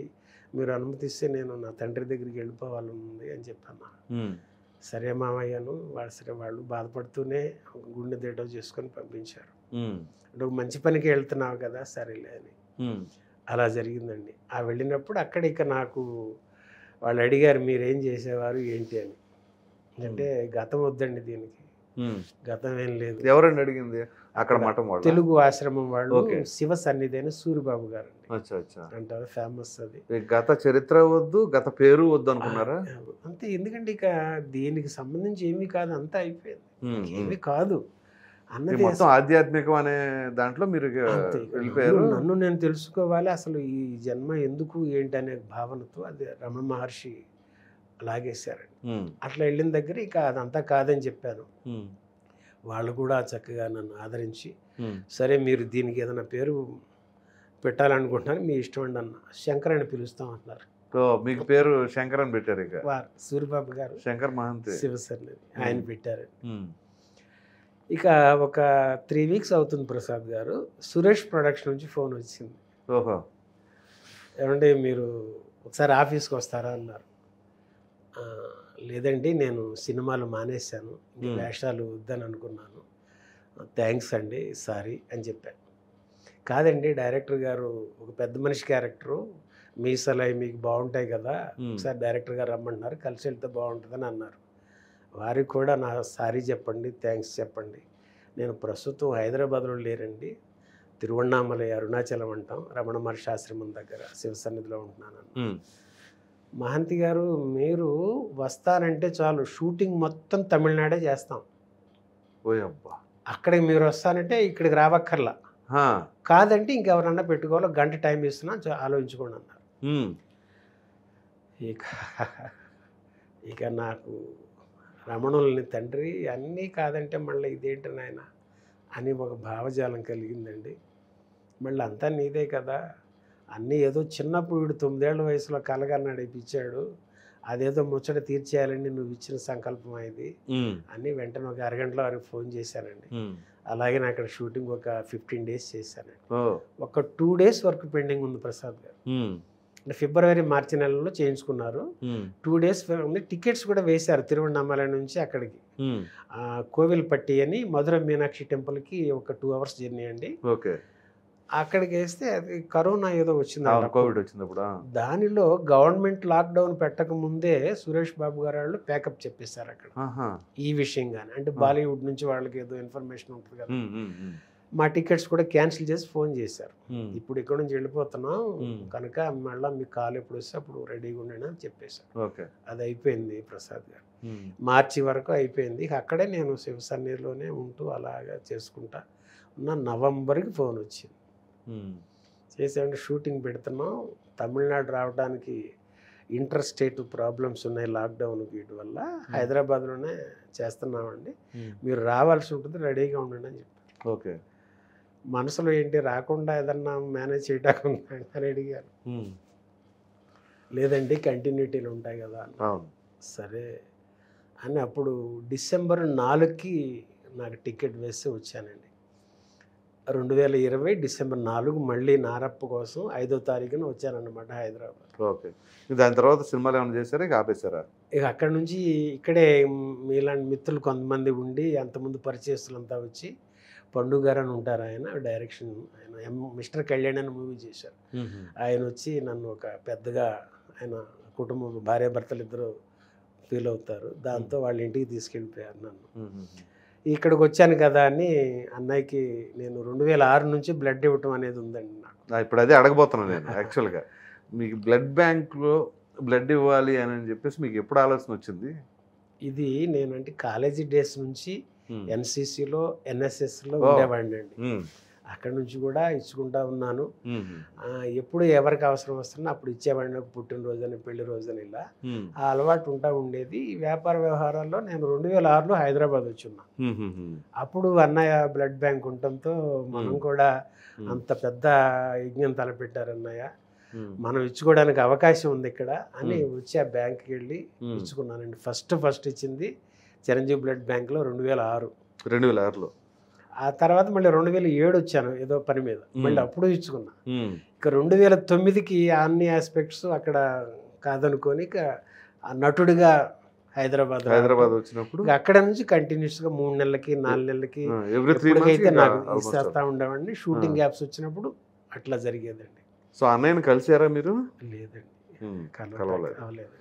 మీరు అనుమతిస్తే నేను నా తండ్రి దగ్గరికి వెళ్ళిపోవాలనుంది అని చెప్పాను. సరే మామయ్యను వాళ్ళు సరే, వాళ్ళు బాధపడుతూనే గుండె దేటో చేసుకొని పంపించారు. అంటే ఒక మంచి పనికి వెళ్తున్నావు కదా సరేలే అని. అలా జరిగిందండి. ఆ వెళ్ళినప్పుడు అక్కడ ఇక నాకు వాళ్ళు అడిగారు మీరేం చేసేవారు ఏంటి అని. అంటే గతం వద్దండి దీనికి, గతం ఏం లేదు. ఎవరండి అడిగింది? అక్కడ మఠం వాళ్ళు, తెలుగు ఆశ్రమం వాళ్ళు, శివ సన్నిధి అయిన సూరిబాబు గారు అంటారు, ఫేమస్. అది గత చరిత్ర వద్దు, గత పేరు వద్దు అనుకున్నారా? అంతే. ఎందుకంటే ఇక దీనికి సంబంధించి ఏమీ కాదు, అంతా అయిపోయింది, ఏమీ కాదు అన్నది. మొత్తం ఆధ్యాత్మికం అనే దాంట్లో మీరు వెళ్ళిపోయారు. నన్ను నేను తెలుసుకోవాలి, అసలు ఈ జన్మ ఎందుకు ఏంటి అనే భావనతో అది రమణ మహర్షి లాగేశారండి. అట్లా వెళ్ళిన దగ్గర ఇక అదంతా కాదని చెప్పాను. వాళ్ళు కూడా చక్కగా నన్ను ఆదరించి సరే మీరు దీనికి ఏదైనా పేరు పెట్టాలనుకుంటున్నారు మీ ఇష్టం అండి అన్న, శంకర్ అని పిలుస్తాం అంటున్నారు. మీకు పేరు శంకర్ అని పెట్టారు? ఇక వారు సూరిబాబు గారు, శంకర్ మహంతి శివసర్ని ఆయన పెట్టారు. ఇక ఒక 3 వీక్స్ అవుతుంది ప్రసాద్ గారు, సురేష్ ప్రొడక్షన్ నుంచి ఫోన్ వచ్చింది. ఏమంటే మీరు ఒకసారి ఆఫీస్కి వస్తారా అన్నారు. లేదండి నేను సినిమాలు మానేశాను, వేషాలు వద్దని అనుకున్నాను, థ్యాంక్స్ అండి సారీ అని చెప్పాను. కాదండి డైరెక్టర్ గారు ఒక పెద్ద మనిషి క్యారెక్టరు, మీసలు అవి మీకు బాగుంటాయి కదా, ఒకసారి డైరెక్టర్ గారు రమ్మంటున్నారు, కలిసి వెళ్తే బాగుంటుందని అన్నారు. వారికి కూడా నా సారీ చెప్పండి, థ్యాంక్స్ చెప్పండి, నేను ప్రస్తుతం హైదరాబాద్లో లేరండి, తిరువణామలై అరుణాచలం అంటాం, రమణ మహర్షి ఆశ్రమం దగ్గర శివసన్నిధిలో ఉంటున్నాను. మహంతి గారు మీరు వస్తారంటే చాలు, షూటింగ్ మొత్తం తమిళనాడే చేస్తాం, అక్కడికి మీరు వస్తానంటే ఇక్కడికి రావక్కర్లా, కాదంటే ఇంకెవరన్నా పెట్టుకోవాలో గంట టైం ఇస్తున్నా ఆలోచించుకోండి అన్నారు. ఇక నాకు రమణుల్ని తండ్రి అన్నీ కాదంటే మళ్ళీ ఇదేంటి నాయన అని ఒక భావజాలం కలిగిందండి. మళ్ళీ అంతా నీదే కదా, అన్నీ ఏదో చిన్నప్పుడు వీడు 9 ఏళ్ల వయసులో కలగా నడిపించాడు, అదేదో ముచ్చట తీర్చేయాలండి నువ్వు ఇచ్చిన సంకల్పం ఇది అని వెంటనే ఒక అరగంటలో వారికి ఫోన్ చేశానండి. అలాగే నాకు అక్కడ షూటింగ్ ఒక 15 days చేశానండి. ఒక 2 days వర్క్ పెండింగ్ ఉంది ప్రసాద్ గారు. అంటే ఫిబ్రవరి మార్చి నెలలో చేయించుకున్నారు, 2 days ఉంది. టికెట్స్ కూడా వేశారు తిరువణామలై నుంచి అక్కడికి, కోవిల్పట్టి అని మధుర మీనాక్షి టెంపుల్కి ఒక 2 hours జర్నీ అండి. అక్కడికి వేస్తే అది కరోనా ఏదో వచ్చింది, కోవిడ్ వచ్చినప్పుడు. దానిలో గవర్నమెంట్ లాక్డౌన్ పెట్టక ముందే సురేష్ బాబు గారు వాళ్ళు ప్యాకప్ చెప్పేశారు అక్కడ ఈ విషయంగానే. అంటే బాలీవుడ్ నుంచి వాళ్ళకి ఏదో ఇన్ఫర్మేషన్ ఉంటుంది కదా, మా టికెట్స్ కూడా క్యాన్సిల్ చేసి ఫోన్ చేశారు, ఇప్పుడు ఇక్కడ నుంచి వెళ్ళిపోతున్నాం కనుక మళ్ళీ మీకు కాల్ ఎప్పుడు వస్తే అప్పుడు రెడీగా ఉండండి అని చెప్పేశారు. అది అయిపోయింది ప్రసాద్ గారు, మార్చి వరకు అయిపోయింది. అక్కడే నేను శివసన్నిధిలోనే ఉంటూ అలాగా చేసుకుంటా ఉన్న. నవంబర్కి ఫోన్ వచ్చింది, చేసేయండి షూటింగ్ పెడుతున్నాం, తమిళనాడు రావడానికి ఇంటర్ స్టేట్ ప్రాబ్లమ్స్ ఉన్నాయి లాక్డౌన్ వీటి వల్ల, హైదరాబాద్లోనే చేస్తున్నామండి, మీరు రావాల్సి ఉంటుంది రెడీగా ఉండండి అని చెప్పారు. మనసులో ఏంటి రాకుండా ఏదన్నా మేనేజ్ చేయడానికి అని అడిగారు. లేదండి కంటిన్యూటీలు ఉంటాయి కదా అన్న. సరే అని అప్పుడు డిసెంబర్ 4కి నాకు టికెట్ వేసి వచ్చానండి. 2020 డిసెంబర్ 4 మళ్ళీ నారప్ప కోసం 5వ తారీఖున వచ్చానన్నమాట హైదరాబాద్. దాని తర్వాత సినిమాలు ఏమైనా చేశారా, ఇక ఆపేశారా? ఇక అక్కడి నుంచి ఇక్కడే మీలాంటి మిత్రులు కొంతమంది ఉండి అంతకుముందు పరిచయస్తులంతా వచ్చి, పండుగ గారు అని ఉంటారు ఆయన డైరెక్షన్, ఆయన మిస్టర్ కళ్యాణ్ అని మూవీ చేశారు, ఆయన వచ్చి నన్ను ఒక పెద్దగా ఆయన కుటుంబం భార్యాభర్తలు ఇద్దరు ఫీల్ అవుతారు, దాంతో వాళ్ళ ఇంటికి తీసుకెళ్ళిపోయారు నన్ను. ఇక్కడికి వచ్చాను కదా అని అన్నయ్యకి నేను 2006 నుంచి బ్లడ్ ఇవ్వటం అనేది ఉందండి నాకు. ఇప్పుడు అదే అడగబోతున్నాను నేను యాక్చువల్గా. మీకు బ్లడ్ బ్యాంక్లో బ్లడ్ ఇవ్వాలి అని చెప్పేసి మీకు ఎప్పుడు ఆలోచన వచ్చింది? ఇది నేనంటే కాలేజీ డేస్ నుంచి ఎన్సీసీలో ఎన్ఎస్ఎస్లో ఉండేవాడిని అండి. అక్కడ నుంచి కూడా ఇచ్చుకుంటా ఉన్నాను. ఎప్పుడు ఎవరికి అవసరం వస్తున్నా అప్పుడు ఇచ్చేవాడిని, నాకు పుట్టినరోజని పెళ్లి రోజని ఇలా ఆ అలవాటు ఉంటా ఉండేది. ఈ వ్యాపార వ్యవహారాల్లో నేను 2006లో హైదరాబాద్ వచ్చున్నా. అప్పుడు అన్నయ్య బ్లడ్ బ్యాంక్ ఉండటంతో మనం కూడా అంత పెద్ద యజ్ఞం తలపెట్టారు అన్నయ్య, మనం ఇచ్చుకోవడానికి అవకాశం ఉంది ఇక్కడ అని వచ్చి ఆ బ్యాంక్కి వెళ్ళి ఇచ్చుకున్నానండి. ఫస్ట్ ఇచ్చింది చిరంజీవి బ్లడ్ బ్యాంక్లో 2006లో. ఆ తర్వాత మళ్ళీ 2007 వచ్చాను ఏదో పని మీద, మళ్ళీ అప్పుడు ఇచ్చుకున్నా. ఇక 2009కి అన్ని ఆస్పెక్ట్స్ అక్కడ కాదనుకొని ఇక నటుడిగా హైదరాబాద్ వచ్చినప్పుడు అక్కడ నుంచి కంటిన్యూస్గా 3 నెలలకి 4 నెలలకి ఎప్పటికైతే నాకు ఇచ్చేస్తా ఉండేవాడిని. షూటింగ్ గ్యాప్స్ వచ్చినప్పుడు అట్లా జరిగేదండి. సో అన్నయ్యని కలిసారా మీరు? లేదండి, కలవలేదు.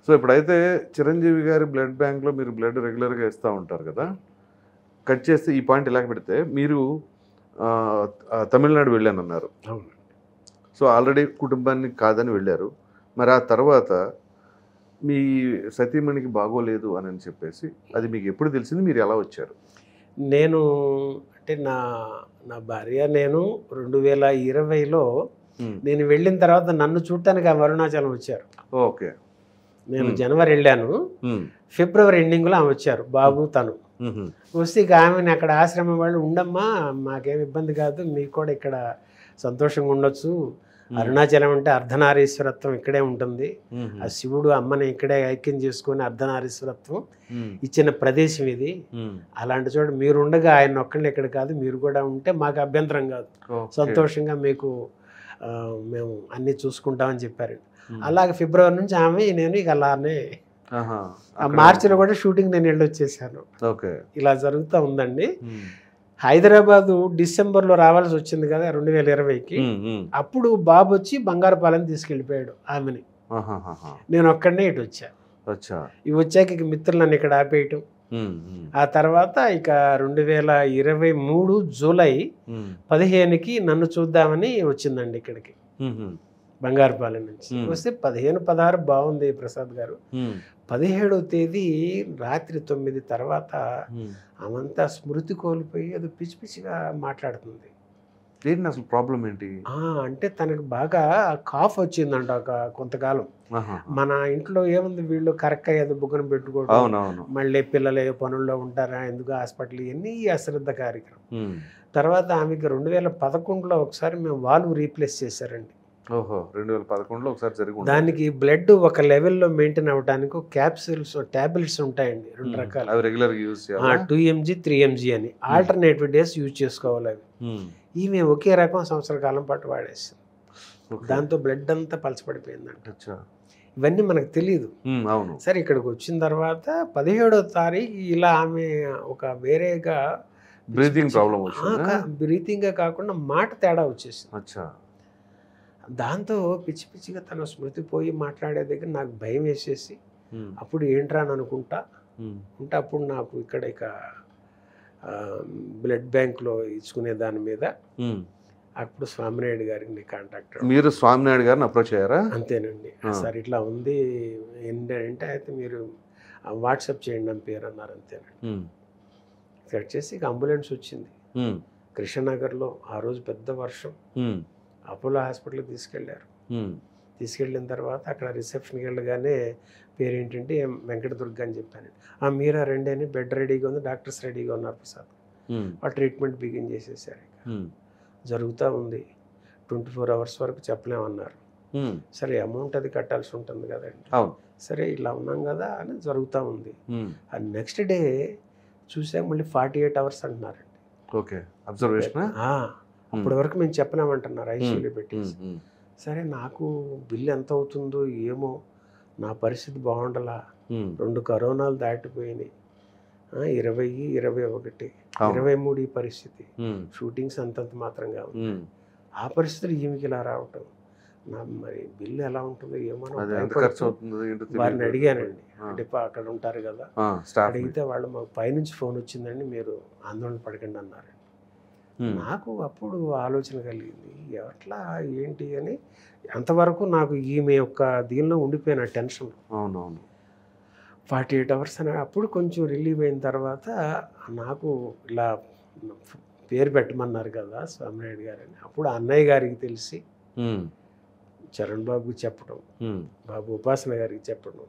సో ఇప్పుడైతే చిరంజీవి గారి బ్లడ్ బ్యాంక్లో మీరు బ్లడ్ రెగ్యులర్గా ఇస్తూ ఉంటారు కదా. కట్ చేస్తే ఈ పాయింట్ ఇలా పెడితే మీరు తమిళనాడు వెళ్ళానన్నారు. సో ఆల్రెడీ కుటుంబాన్ని కాదని వెళ్ళారు. మరి ఆ తర్వాత మీ సతీమణికి బాగోలేదు అని చెప్పేసి అది మీకు ఎప్పుడు తెలిసింది? మీరు ఎలా వచ్చారు? నేను అంటే నా భార్య నేను 2020లో నేను వెళ్ళిన తర్వాత నన్ను చూడటానికి ఆ అరుణాచలం వచ్చారు. ఓకే. నేను జనవరి వెళ్ళాను, ఫిబ్రవరి ఎండింగ్లో ఆమె వచ్చారు, బాబు తను వస్తే ఇక ఆమెను అక్కడ ఆశ్రమం వాళ్ళు ఉండమ్మా మాకేం ఇబ్బంది కాదు, మీకు కూడా ఇక్కడ సంతోషంగా ఉండొచ్చు, అరుణాచలం అంటే అర్ధనారీశ్వరత్వం ఇక్కడే ఉంటుంది, ఆ శివుడు అమ్మని ఇక్కడే ఐక్యం చేసుకొని అర్ధనారీశ్వరత్వం ఇచ్చిన ప్రదేశం ఇది, అలాంటి చోట మీరు ఉండగా ఆయన ఒక్కళ్ళని ఇక్కడ కాదు మీరు కూడా ఉంటే మాకు అభ్యంతరం కాదు, సంతోషంగా మీకు మేము అన్నీ చూసుకుంటామని చెప్పారు. అలాగే ఫిబ్రవరి నుంచి ఆమె నేను ఇక అలానే మార్చిలో కూడా షూటింగ్ నేను వెళ్ళొచ్చేసాను. ఇలా జరుగుతూ ఉందండి. హైదరాబాదు డిసెంబర్లో రావాల్సి వచ్చింది కదా 2020కి. అప్పుడు బాబు వచ్చి బంగారుపాలెం తీసుకెళ్ళిపోయాడు ఆమెని, నేను ఒక్కడనే ఇటు వచ్చా. ఇవి వచ్చాక ఇక మిత్రులు నన్ను ఇక్కడ ఆపేయటం. ఆ తర్వాత ఇక 2023 జూలై 15కి నన్ను చూద్దామని వచ్చిందండి ఇక్కడికి బంగారుపాలెం నుంచి. వస్తే 15-16 బాగుంది ప్రసాద్ గారు. 17వ తేదీ రాత్రి 9 తర్వాత ఆమంతా స్మృతి కోల్పోయి అది పిచ్చి పిచ్చిగా మాట్లాడుతుంది. ఏంటి అసలు ప్రాబ్లం ఏంటి అంటే తనకు బాగా కాఫ్ వచ్చిందంట ఒక కొంతకాలం. మన ఇంట్లో ఏముంది, వీళ్ళు కరెక్ట్ ఏదో బుగ్గను పెట్టుకోవడం, మళ్ళీ పిల్లలు ఏ పనుల్లో ఉంటారా ఎందుకు హాస్పిటల్, ఇవన్నీ అశ్రద్ధ కార్యక్రమం. తర్వాత ఆమెకి 2011లో ఒకసారి మేము వాల్వ్ రీప్లేస్ చేశారండి. 2011లో ఒకసారి జరిగింది. దానికి బ్లడ్ ఒక లెవెల్లో మెయింటైన్ అవ్వడానికి క్యాప్సూల్స్ టాబ్లెట్స్ ఉంటాయండి, 2 రకాలు, 2 mg 3 mg అని ఆల్టర్నేటివ్ డేస్ యూజ్ చేసుకోవాలి అవి. ఈమె ఒకే రకం సంవత్సర కాలం పాటు వాడేసింది, దాంతో బ్లడ్ అంతా పలచబడిపోయిందంట. ఇవన్నీ మనకు తెలియదు. సరే ఇక్కడికి వచ్చిన తర్వాత 17వ తారీఖు ఇలా ఆమె ఒక వేరేగా బ్రీతింగే కాకుండా మాట తేడా వచ్చేసింది. దాంతో పిచ్చి పిచ్చిగా తన స్మృతి పోయి మాట్లాడే దగ్గర నాకు భయం వేసేసి అప్పుడు ఏంట్రా అని అనుకుంటా ఉంటే అప్పుడు నాకు ఇక్కడ ఇక బ్లడ్ బ్యాంక్లో ఇచ్చుకునే దాని మీద అప్పుడు స్వామినాయుడు గారిని కాంటాక్ట్. మీరు స్వామినాయుడు గారిని అప్రోచ్ అయ్యారా? అంతేనండి. సార్ ఇట్లా ఉంది ఏంటంటే అయితే మీరు వాట్సాప్ చేయండి అని పేరు అన్నారు. అంతేనండి. సెట్ చేసి ఇక అంబులెన్స్ వచ్చింది కృష్ణనగర్లో. ఆ రోజు పెద్ద వర్షం, అపోలో హాస్పిటల్కి తీసుకెళ్లారు. తీసుకెళ్ళిన తర్వాత అక్కడ రిసెప్షన్కి వెళ్ళగానే పేరేంటంటే వెంకటదుర్గ అని చెప్పాను. మీరా రండి అని, బెడ్ రెడీగా ఉంది, డాక్టర్స్ రెడీగా ఉన్నారు ప్రసాద్. ఆ ట్రీట్మెంట్ బిగిన్ చేసేసారు. జరుగుతూ ఉంది. 24 hours వరకు చెప్పలేమన్నారు. సరే అమౌంట్ అది కట్టాల్సి ఉంటుంది కదండి. సరే ఇలా ఉన్నాం కదా అని జరుగుతూ ఉంది. ఆ నెక్స్ట్ డే చూసాక మళ్ళీ 48 hours అంటున్నారండి. Okay, observation. అప్పటి వరకు మేము చెప్పలేమంటున్నారు ఐసీయూలో పెట్టేసి. సరే నాకు బిల్లు ఎంత అవుతుందో ఏమో, నా పరిస్థితి బాగుండాలా, 2 కరోనాలు దాటిపోయినాయి, 20, 21, 23 ఈ పరిస్థితి, షూటింగ్స్ అంతంత మాత్రంగా ఉంది. ఆ పరిస్థితులు ఈమెకి ఇలా రావటం, మరి బిల్లు ఎలా ఉంటుందో ఏమో అని అది ఎంత భయపడుతూ ఖర్చు అవుతుందో ఏంటో వారిని తెలియదు. అడిగానండి. ఆ. అంటే అక్కడ ఉంటారు కదా, స్టాఫ్ అడిగితే వాళ్ళు మాకు పైనుంచి ఫోన్ వచ్చిందండి, మీరు ఆందోళన పడకండి అన్నారు. నాకు అప్పుడు ఆలోచన కలిగింది, ఎట్లా ఏంటి అని. అంతవరకు నాకు ఈమె యొక్క దీనిలో ఉండిపోయిన టెన్షన్. అవునవును 48 అవర్స్ అని. అప్పుడు కొంచెం రిలీవ్ అయిన తర్వాత నాకు ఇలా పేరు పెట్టమన్నారు కదా స్వామినాయుడు గారని. అప్పుడు అన్నయ్య గారికి తెలిసి చరణ్ బాబుకి చెప్పడం, బాబు ఉపాసన గారికి చెప్పడం,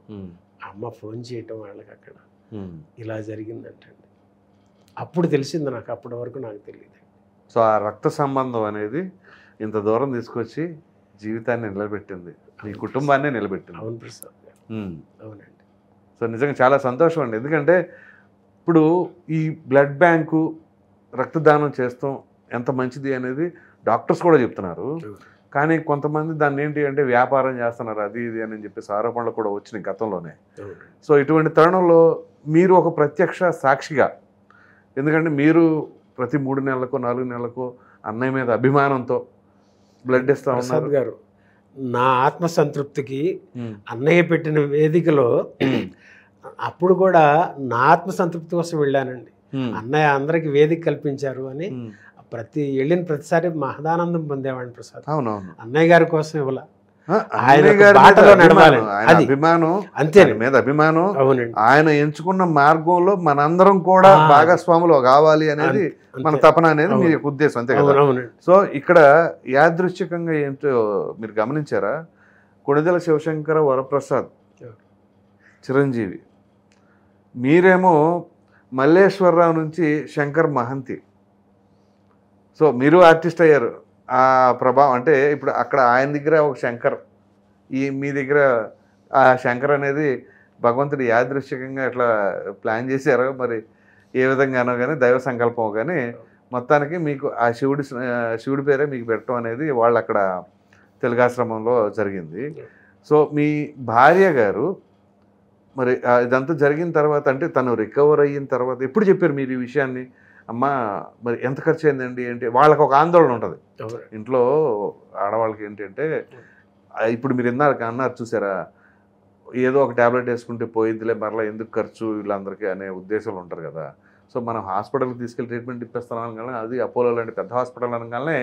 అమ్మ ఫోన్ చేయటం వాళ్ళకి అక్కడ ఇలా జరిగిందంటండి. అప్పుడు తెలిసింది నాకు, అప్పటి వరకు నాకు తెలియదు. సో ఆ రక్త సంబంధం అనేది ఇంత దూరం తీసుకొచ్చి జీవితాన్ని నిలబెట్టింది, మీ కుటుంబాన్ని నిలబెట్టింది. అవును ప్రసాద్ గారు, అవునండి. సో నిజంగా చాలా సంతోషం అండి. ఎందుకంటే ఇప్పుడు ఈ బ్లడ్ బ్యాంకు రక్తదానం చేస్తాం ఎంత మంచిది అనేది డాక్టర్స్ కూడా చెప్తున్నారు. కానీ కొంతమంది దాన్ని ఏంటి అంటే వ్యాపారం చేస్తున్నారు, అది ఇది అని చెప్పేసి ఆరోపణలు కూడా వచ్చినాయి గతంలోనే. సో ఇటువంటి తరుణంలో మీరు ఒక ప్రత్యక్ష సాక్షిగా, ఎందుకంటే మీరు ప్రతి 3 నెలలకు 4 నెలలకు అన్నయ్య మీద అభిమానంతో బ్లడ్ ఇస్తా ప్రసాద్ గారు, నా ఆత్మసంతృప్తికి అన్నయ్య పెట్టిన వేదికలో అప్పుడు కూడా నా ఆత్మసంతృప్తి కోసం వెళ్ళానండి. అన్నయ్య అందరికి వేదిక కల్పించారు అని వెళ్ళిన ప్రతిసారి మహదానందం పొందేవాడిని ప్రసాద్. అవునవును అన్నయ్య గారి కోసం ఇవ్వాల, ఆయన అభిమానం, అంతే మీద అభిమానం. అవునండి, ఆయన ఎంచుకున్న మార్గంలో మనందరం కూడా భాగస్వాములు కావాలి అనేది మన తపన అనేది మీ ఉద్దేశం, అంతే కదా. సో ఇక్కడ యాదృచ్ఛికంగా ఏంటో మీరు గమనించారా, కొణిదెల శివశంకర వరప్రసాద్ చిరంజీవి, మీరేమో మల్లేశ్వరరావు నుంచి శంకర్ మహంతి. సో మీరు ఆర్టిస్ట్ అయ్యారు. ఆ ప్రభావం అంటే ఇప్పుడు అక్కడ ఆయన దగ్గర ఒక శంకర్, మీ దగ్గర ఆ శంకర్ అనేది భగవంతుడు యాదృశ్చికంగా ఇట్లా ప్లాన్ చేశారో మరి ఏ విధంగానో కానీ, దైవ సంకల్పం కానీ, మొత్తానికి మీకు ఆ శివుడి పేరే మీకు పెట్టడం అనేది వాళ్ళు అక్కడ తెలుగాశ్రమంలో జరిగింది. సో మీ భార్య గారు మరి ఇదంతా జరిగిన తర్వాత, అంటే తను రికవర్ అయిన తర్వాత ఎప్పుడు చెప్పారు మీరు ఈ విషయాన్ని? అమ్మ మరి ఎంత ఖర్చు అయిందండి ఏంటి? వాళ్ళకి ఒక ఆందోళన ఉంటుంది ఇంట్లో ఆడవాళ్ళకి, ఏంటంటే ఇప్పుడు మీరు అన్నారు చూసారా, ఏదో ఒక ట్యాబ్లెట్ వేసుకుంటే పోయిద్దిలే, మరలా ఎందుకు ఖర్చు వీళ్ళందరికీ అనే ఉద్దేశాలు ఉంటారు కదా. సో మనం హాస్పిటల్కి తీసుకెళ్ళి ట్రీట్మెంట్ ఇప్పిస్తాం అనగానే, అది అపోలో లాంటి పెద్ద హాస్పిటల్ అనగానే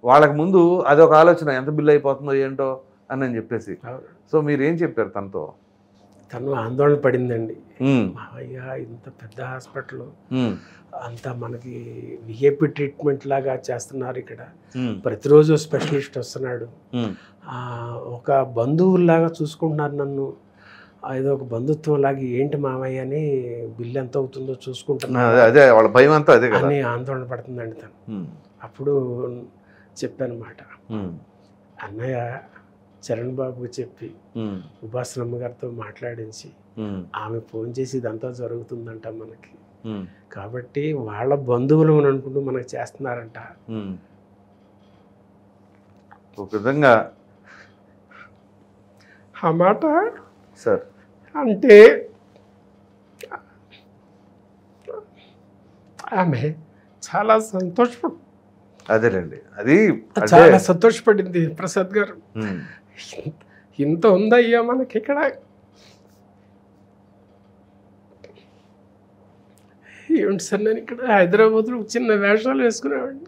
వాళ్ళకి ముందు అదొక ఆలోచన, ఎంత బిల్లు అయిపోతుందో ఏంటో అని చెప్పేసి. సో మీరు ఏం చెప్పారు తనతో? తను ఆందోళన పడిందండి. మావయ్య ఇంత పెద్ద హాస్పిటల్, అంతా మనకి విఐపి ట్రీట్మెంట్ లాగా చేస్తున్నారు ఇక్కడ, ప్రతిరోజు స్పెషలిస్ట్ వస్తున్నాడు, ఒక బంధువులాగా చూసుకుంటున్నారు నన్ను, ఏదో ఒక బంధుత్వం లాగా, ఏంటి మావయ్య అని బిల్లు ఎంత అవుతుందో చూసుకుంటున్నాను, అదే వాళ్ళ భయం అంతా అదే అని ఆందోళన పడుతుందండి తను. అప్పుడు చెప్పానమాట, అన్నయ్య చరణ్ బాబుకి చెప్పి ఉపాసనమ్మ గారితో మాట్లాడించి ఆమె ఫోన్ చేసి ఇదంతా జరుగుతుందంట మనకి, కాబట్టి వాళ్ళ బంధువులు అని అనుకుంటూ మనకు చేస్తున్నారంట. ఒక విధంగా ఆ మాట సార్ అంటే ఆమె చాలా సంతోషపడు, అదేలేండి, అది చాలా సంతోషపడింది ప్రసాద్ గారు. ఇంత ఉందయ్యా మనకి ఇక్కడ, ఏమిటి సార్ నేను ఇక్కడ హైదరాబాద్లో చిన్న వేషాలు వేసుకునేవాడిని,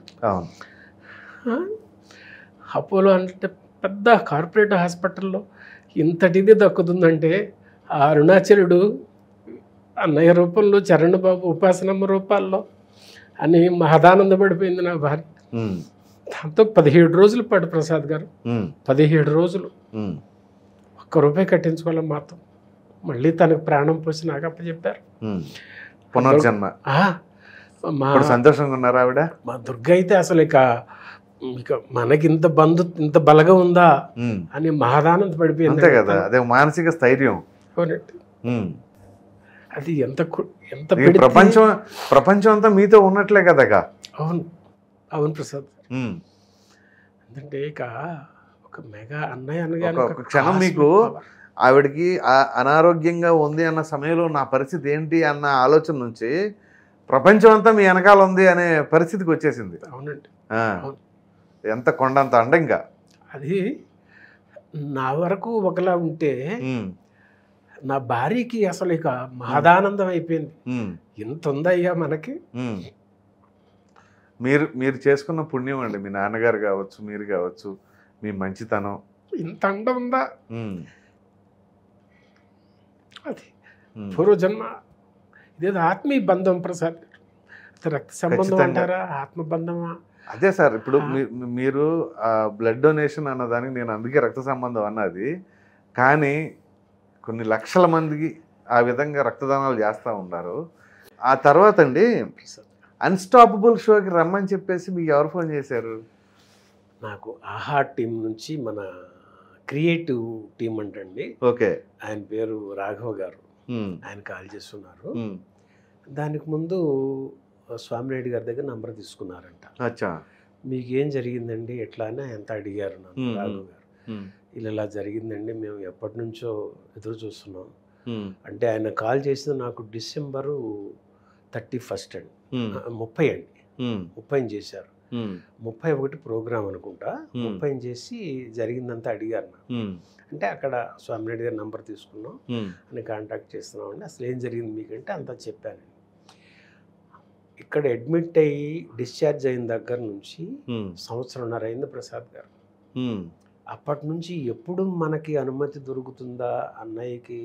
అపోలో అంటే పెద్ద కార్పొరేట్ హాస్పిటల్లో ఇంతటిది దక్కుతుందంటే ఆ అరుణాచలుడు అన్నయ్య రూపంలో, చరణ్ బాబు ఉపాసనమ్మ రూపాల్లో అని మహదానందపడిపోయింది నా భార్య. దాంతో 17 రోజుల పాటు ప్రసాద్ గారు, 17 రోజులు ₹1 కట్టించుకోవాలి మాత్రం. మళ్ళీ తనకు ప్రాణం పోసి నాకు అప్పచెప్పారు. పునర్జన్మ. సంతోషంగా ఉన్నారు ఆవిడ. మా దుర్గ అయితే అసలు ఇక మనకి ఇంత బలగా ఉందా అని మహదానంద పడిపోయింది. అంతే కదా, అదే మానసిక స్థైర్యం. అది ఎంత ప్రపంచం అంతా మీతో ఉన్నట్లే కదా. అవును అవును ప్రసాద్. ఎందుకంటే ఇక ఒక మెగా అన్నయ్య అనగానే ఒక క్షణం మీకు ఆవిడకి అనారోగ్యంగా ఉంది అన్న సమయంలో నా పరిస్థితి ఏంటి అన్న ఆలోచన నుంచి ప్రపంచం అంతా మీ వెనకాల ఉంది అనే పరిస్థితికి వచ్చేసింది. అవునండి, ఎంత కొండంత అండంగా. అది నా వరకు ఒకలా ఉంటే ఉమ్, నా భార్యకి అసలు ఇక మహదానందం అయిపోయింది. ఉమ్, ఇంత ఉందయ్యా మనకి. ఉమ్. మీరు చేసుకున్న పుణ్యం అండి. మీ నాన్నగారు కావచ్చు, మీరు కావచ్చు, మీ మంచితనం. ఇంత అండ ఉందా ఉమ్, అది ఉమ్. పూర్వజన్మ. ఇదేదో ఆత్మీయ బంధం ప్రసాద్ గారు. అది రక్త సంబంధం ఖచ్చితంగా. అంటారా, ఆత్మబంధమా? అదే సార్, ఇప్పుడు మీరు బ్లడ్ డొనేషన్ అన్నదానికి నేను అందుకే రక్త సంబంధం అన్నది. కానీ కొన్ని లక్షల మందికి ఆ విధంగా రక్తదానాలు చేస్తూ ఉన్నారు. ఆ తర్వాత అండి అన్స్టాపబుల్ షోకి రమ్మని చెప్పేసి మీకు ఎవరు ఫోన్ చేశారు? నాకు ఆహా టీం నుంచి మన క్రియేటివ్ టీం అంటండి, ఓకే. ఆయన పేరు రాఘవ గారు, ఉమ్, ఆయన కాల్ చేస్తున్నారు. ఉమ్, దానికి ముందు స్వామినాయుడు గారి దగ్గర నంబర్ తీసుకున్నారంట. అచ్చా. మీకు ఏం జరిగిందండి ఎట్లా అని ఎంత అడిగారు నన్ను రాఘవ గారు. ఉమ్, ఇలా జరిగిందండి, మేము ఎప్పటి నుంచో ఎదురు చూస్తున్నాం ఉమ్, అంటే. ఆయన కాల్ చేసింది నాకు December 31 అండి, ఉమ్, 30 అండి, ఉమ్, 30 చేశారు. ఉమ్, 31 ప్రోగ్రామ్ అనుకుంటా. 30 చేసి జరిగిందంతా అడిగారు నాకు. ఉమ్, అంటే అక్కడ స్వామినాయుడు గారి నంబర్ తీసుకున్నాం ఉమ్, అని కాంటాక్ట్ చేస్తున్నాం అండి. అసలు ఏం జరిగింది మీకంటే అంతా చెప్పానండి. ఇక్కడ అడ్మిట్ అయ్యి డిశ్చార్జ్ అయిన దగ్గర నుంచి ఉమ్, 1.5 సంవత్సరం అయింది ప్రసాద్ గారు. ఉమ్, అప్పటి నుంచి ఎప్పుడు మనకి అనుమతి దొరుకుతుందా అన్నయ్యకి,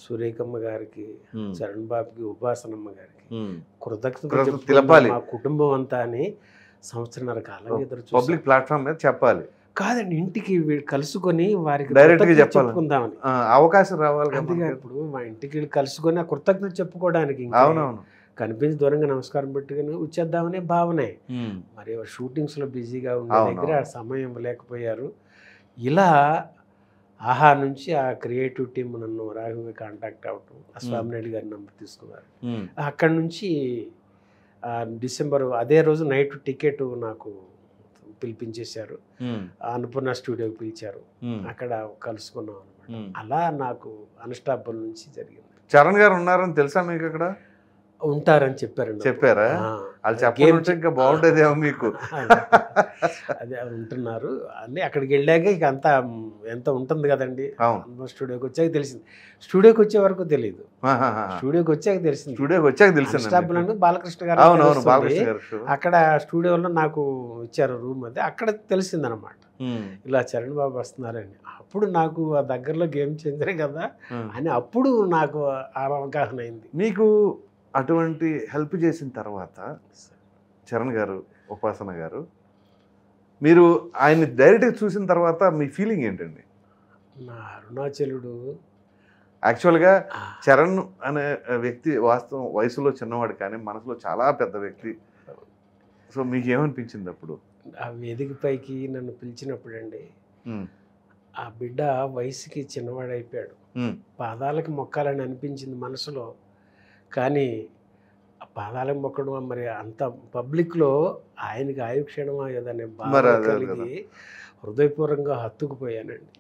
సురేఖమ్మ గారికి, ఉమ్, చరణ్ బాబుకి, ఉపాసనమ్మ గారికి ఉమ్. కృతజ్ఞతలు తెలపాలి. మా కుటుంబం అంతా అని 1.5 సంవత్సరాల కాలం ఎదురు చూసాం. పబ్లిక్ ప్లాట్ఫామ్ మీద చెప్పాలి. కాదండి, ఇంటికి కలుసుకొని వారికి డైరెక్ట్ గా కృతజ్ఞత చెప్పాలి. చెప్పుకుందామని. అవకాశం రావాలి కదా అందుకే మనకి. ఇప్పుడు మా ఇంటికి వెళ్ళి కలుసుకొని ఆ కృతజ్ఞత చెప్పుకోవడానికి ఇంకా అవునవును. కనిపించి దూరంగా నమస్కారం పెట్టుకుని వచ్చేద్దామనే భావనే. ఉమ్, మరి షూటింగ్స్లో బిజీగా ఉండే అవును, దగ్గర అవును. సమయం లేకపోయారు. ఇలా ఆహా నుంచి ఆ క్రియేటివ్ టీం నన్ను రాఘవ కాంటాక్ట్ అవ్వటం, ఆ స్వామినాయుడు గారి నెంబర్ తీసుకున్నారు. ఉమ్, అక్కడి నుంచి డిసెంబర్ అదే రోజు నైట్ టికెట్ నాకు పిలిపించేశారు. ఉమ్, అన్నపూర్ణ స్టూడియోకి పిలిచారు. ఉమ్, అక్కడ కలుసుకున్నాం అనమాట. ఉమ్. అలా నాకు అన్స్టాపబుల్ నుంచి జరిగింది. చరణ్ గారు ఉన్నారని తెలుసా మీకు అక్కడ? ఉంటారని చెప్పారండి. చెప్పారా? వాళ్ళు చెప్పాలంటే ఇంకా బాగుంటేదేమో మీకు. అదే ఉంటున్నారు అని అక్కడికి వెళ్ళాక ఇక అంతా ఎంత ఉంటుంది కదండి. అవును. స్టూడియోకి వచ్చాక తెలిసింది. స్టూడియోకి వచ్చే వరకు తెలియదు, ఆహాహా. స్టూడియోకి వచ్చాక తెలిసింది. స్టూడియోకి వచ్చాక తెలిసింది. అన్స్టాపబుల్ అంటే బాలకృష్ణ గారు అవునవును, తెలుస్తుంది. బాలకృష్ణ గారు show. అక్కడ స్టూడియోలో నాకు ఇచ్చారు రూమ్ అది, అక్కడ తెలిసింది అనమాట ఉమ్, ఇలా చరణ్ బాబు వస్తున్నారని. అప్పుడు నాకు ఆ దగ్గరలో గేమ్ చేంజరే కదా ఉమ్. అని అప్పుడు నాకు ఆ అవగాహన అయింది. మీకు అటువంటి హెల్ప్ చేసిన తర్వాత చరణ్ గారు, ఉపాసన గారు, మీరు ఆయన్ని డైరెక్ట్గా చూసిన తర్వాత మీ ఫీలింగ్ ఏంటండి? నా అరుణాచలుడు యాక్చువల్గా చరణ్ అనే వ్యక్తి వాస్తవం వయసులో చిన్నవాడు కానీ మనసులో చాలా పెద్ద వ్యక్తి. సో మీకు ఏమనిపించింది అప్పుడు? ఆ వేదిక పైకి నన్ను పిలిచినప్పుడు అండి, ఉమ్, ఆ బిడ్డ వయసుకి చిన్నవాడైపోయాడు. ఉమ్, పాదాలకు మొక్కాలని అనిపించింది మనసులో. కానీ ఆ పాదాలకు మొక్కడం మరి అంత పబ్లిక్లో ఆయనకి ఆయుక్షేణమా ఏదనే మరి భావన అదే కదా. కలిగి హృదయపూర్వకంగా హత్తుకుపోయానండి.